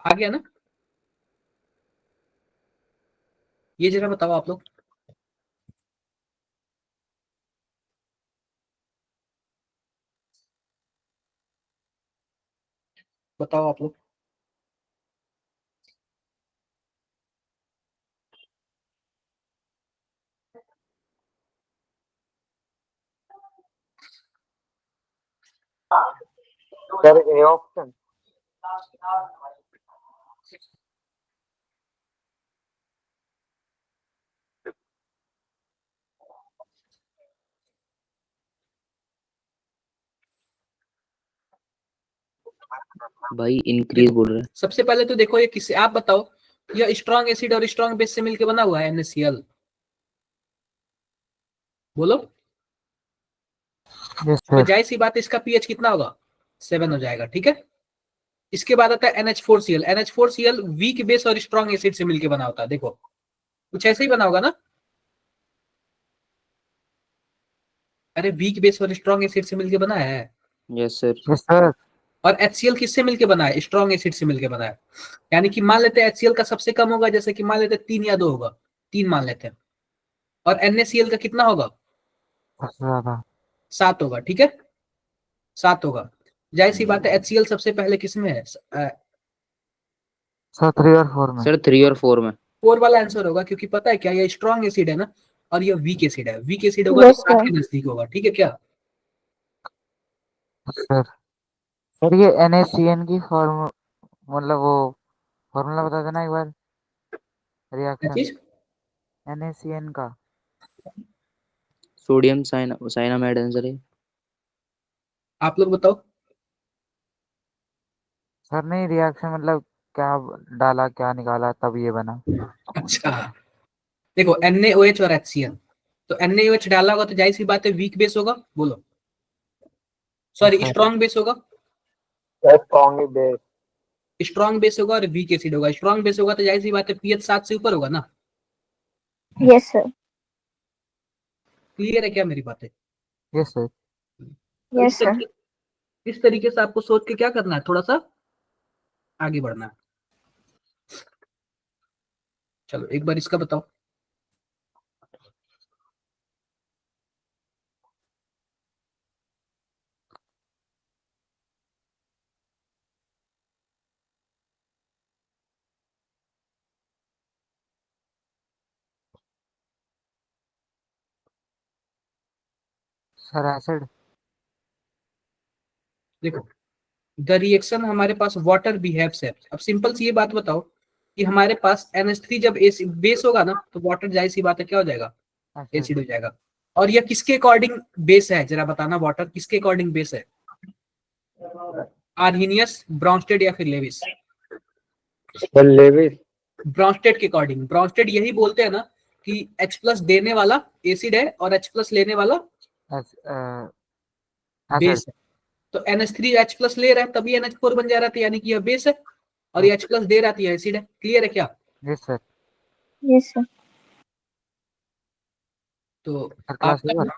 आ गया ना, ये जरा बताओ आप लोग। बताओ आप लोग। Sir A option. भाई इंक्रीज देखो बोल रहे हैं। सबसे पहले तो देखो ये किससे, आप बताओ, यह स्ट्रॉन्ग एसिड और स्ट्रॉन्ग बेस से मिलकर बना हुआ है NaCl, बोलो। यस तो सर। जाहिर सी बात है इसका पीएच कितना होगा, 7 हो जाएगा, ठीक है। इसके बाद आता है NH4Cl। NH4Cl वीक बेस और स्ट्रॉन्ग एसिड से मिलकर बना होता है, देखो कुछ ऐसे ही बना होगा ना। अरे वीक बेस और स्ट्रॉन्ग एसिड से मिलकर बना है। Yes sir. Yes sir. और HCl किससे मिलकर बना है, स्ट्रॉन्ग एसिड से मिलकर बना है। यानी कि मान लेते हैं HCl का सबसे कम होगा, जैसे कि मान लेते हैं 3 या 2 होगा, 3 मान लेते हैं। और NaCl का कितना होगा, सबसे ज्यादा 7 होगा, ठीक है, 7 होगा। जाहिर सी बात है HCl सबसे पहले किसमें है, सर 3 और 4 में। सर 3 और 4 में। 4 वाला आंसर होगा, क्योंकि पता है क्या, ये स्ट्रॉन्ग एसिड है ना, और ये वीक एसिड है। वीक एसिड होगा तो Yes, 7 sir. के नजदीक होगा, ठीक है क्या। सर सर ये NaCN की फॉर्म मतलब वो फॉर्मूला बता देना एक बार, क्या रिएक्शन चीज, NaCN का। सोडियम साइनामाइड आंसर है। आप लोग बताओ। सर नहीं रिएक्शन मतलब क्या डाला क्या निकाला तब ये बना। अच्छा देखो NaOH और HCl, तो NaOH डाला होगा तो जाहिर सी बात है वीक बेस होगा, बोलो सॉरी सर स्ट्रॉन्ग बेस होगा, स्ट्रॉन्ग बेस। स्ट्रॉन्ग बेस होगा और वीक एसिड होगा। स्ट्रॉन्ग बेस होगा तो जाहिर सी बात है पीएच 7 से ऊपर होगा ना। Yes sir. क्लियर है क्या मेरी बातें? Yes sir. तो इस तरीके से आपको सोच के क्या करना है, थोड़ा सा आगे बढ़ना है। चलो एक बार इसका बताओ। Sir acid. देखो द रिएक्शन हमारे पास वाटर बिहेव्स है। अब सिंपल सी ये बात बताओ कि हमारे पास NH3 जब बेस होगा ना तो वाटर जाहिर सी बात है क्या हो जाएगा, एसिड। एसिड हो जाएगा। और यह किसके अकॉर्डिंग बेस है जरा बताना, वाटर किसके अकॉर्डिंग बेस है? आर्हीनियस, ब्रॉन्स्टेड या फिर लेविस? लेविस। ब्रॉन्स्टेड के अकॉर्डिंग। ब्रॉन्स्टेड यही बोलते हैं ना कि H+ देने वाला एसिड है और H+ लेने वाला एसिड। बेस है। तो NH3 H+ ले रहा है तभी NH4 बन जा रहा था, यानी कि यह बेस है और ये H+ दे रहा था एसिड है। क्लियर है क्या? Yes sir. Yes sir. तो सर क्लास आपका ओवर।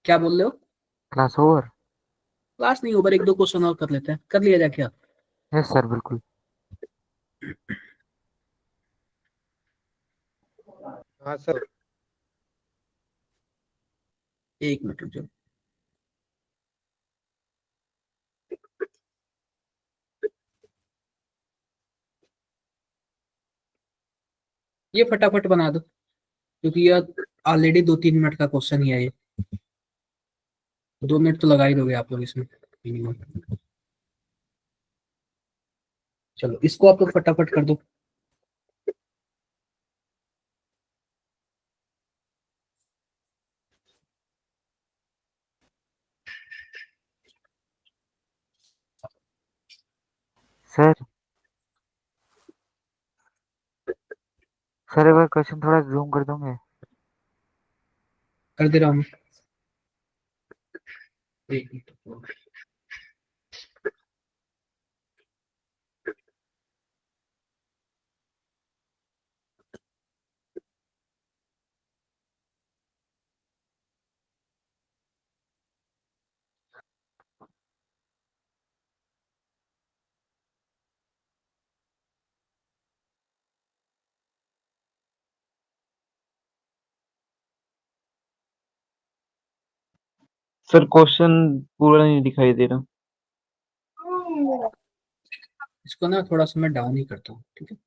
क्या बोल रहे हो? Class over. क्लास नहीं ओवर, एक दो क्वेश्चन और कर लेते हैं, कर लिया जाए क्या? यस सर बिल्कुल। हाँ सर। एक मिनट रुक जाओ। ये फटाफट बना दो क्योंकि यह ऑलरेडी 2-3 मिनट का क्वेश्चन ही है ये। 2 मिनट तो लगा ही दोगे आप लोग इसमें मिनिमम। चलो इसको आप लोग फटाफट कर दो। सर सर एक बार क्वेश्चन थोड़ा जूम कर दोगे। कर दे रहा हूँ। एक मिनट। सर क्वेश्चन पूरा नहीं दिखाई दे रहा। इसको ना थोड़ा सा मैं डाउन ही करता हूँ, ठीक है?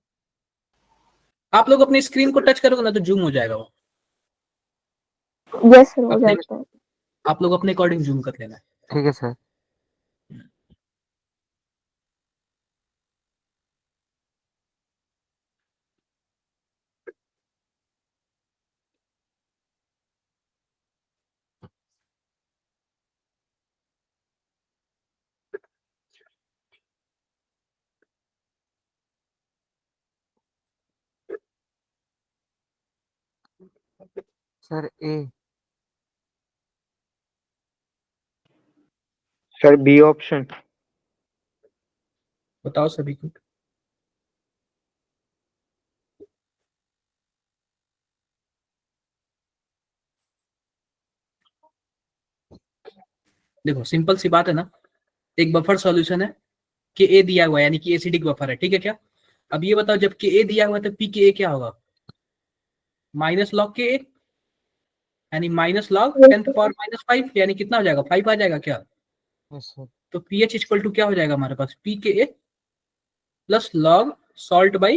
आप लोग अपनी स्क्रीन को टच करोगे ना तो जूम हो जाएगा वो। यस सर, हो अपने जाता है। आप लोग अपने अकॉर्डिंग जूम कर लेना। ठीक है sir. Sir A. Sir B option. बताओ सभी को। देखो सिंपल सी बात है ना, एक बफर सॉल्यूशन है कि ए दिया हुआ है यानी कि एसिडिक बफर है, ठीक है क्या? अब ये बताओ जब के ए दिया हुआ है तो पी के ए क्या होगा? माइनस लॉग के ए, यानी माइनस लॉग 10⁻⁵ यानी कितना हो जाएगा? 5 आ जाएगा क्या? Yes sir. तो पीएच इक्वल टू क्या हो जाएगा हमारे पास? P K a plus log salt by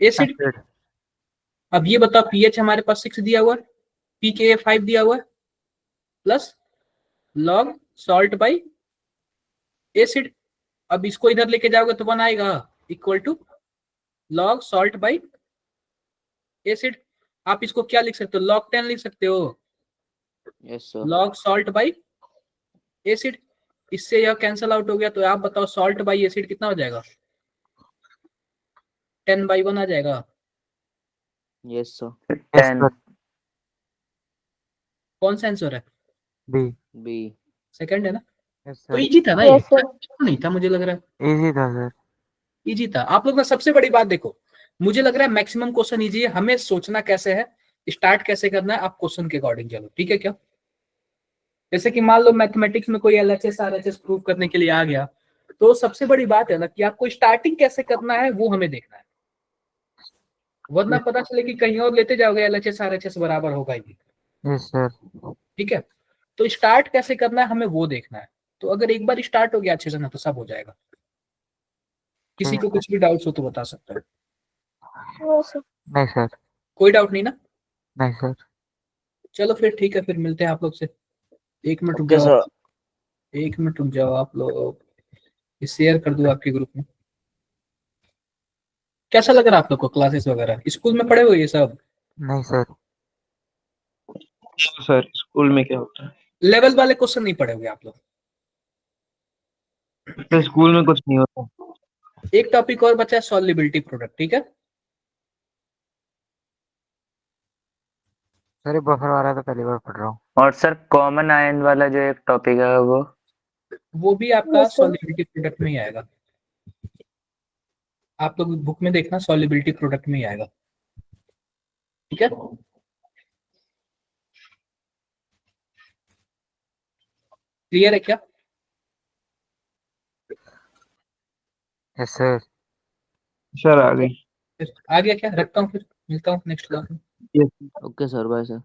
acid. Acid. अब ये बताओ पीएच हमारे पास 6 दिया हुआ है, पी के ए 5 दिया हुआ है, plus log salt by acid. अब इसको इधर लेके जाओगे तो 1 आएगा, equal to log salt by acid. आप इसको क्या लिख सकते हो? log 10 लिख सकते हो, yes sir. Log salt by acid. इससे यह कैंसिल आउट हो गया, तो आप बताओ सॉल्ट बाई एसिड कितना हो जाएगा? 10/1 आ जाएगा। Yes sir. Yes 10 sir. कौन सा आंसर है? बी। बी। सेकंड है ना? यस तो सर। इजी था ना ये, नहीं था मुझे लग रहा है इजी था सर। इजी था। आप लोग ना सबसे बड़ी बात देखो, मुझे लग रहा है मैक्सिमम क्वेश्चन इजी है, हमें सोचना कैसे है, स्टार्ट कैसे करना है, आप क्वेश्चन के अकॉर्डिंग चलो, ठीक है क्या? जैसे कि मान लो मैथमेटिक्स में कोई एलएचएस आरएचएस प्रूव करने के लिए आ गया, तो सबसे बड़ी बात है ना कि आपको स्टार्टिंग कैसे करना है वो हमें देखना है, वरना पता चले कि कहीं और लेते जाओगे एलएचएस आरएचएस बराबर होगा ही। Yes sir. ठीक है, तो स्टार्ट कैसे करना है हमें वो देखना है। तो अगर एक बार स्टार्ट हो गया अच्छे से ना तो सब हो जाएगा। किसी को कुछ भी डाउट्स हो तो बता सकता है। नहीं सर। कोई डाउट नहीं ना? नहीं सर। चलो फिर ठीक है, फिर मिलते हैं आप लोग से। 1 मिनट रुक ओके जाओ, सर। 1 मिनट रुक जाओ आप लोग, शेयर कर दो आपके ग्रुप में। कैसा लग रहा है आप लोग को क्लासेस वगैरह? स्कूल में पढ़े हो ये सब? नहीं सर। सर स्कूल में क्या होता है? लेवल वाले क्वेश्चन नहीं पढ़े होगे आप लोग? सर स्कूल में कुछ नहीं होता। एक टॉपिक और बचा है, सॉल्युबिलिटी प्रोडक्ट, ठीक है? सर ये बफर वाला तो पहली बार पढ़ रहा हूँ। और सर कॉमन आयन वाला जो एक टॉपिक है वो भी आपका सॉल्युबिलिटी प्रोडक्ट में ही आएगा। आप लोग बुक में देखना, सॉल्युबिलिटी प्रोडक्ट में ही आएगा, ठीक है? क्लियर है क्या? Yes sir. सर आ गई। फिर आ गया क्या? रखता हूँ, फिर मिलता हूँ नेक्स्ट क्लास में। Yes. Okay sir, bye sir.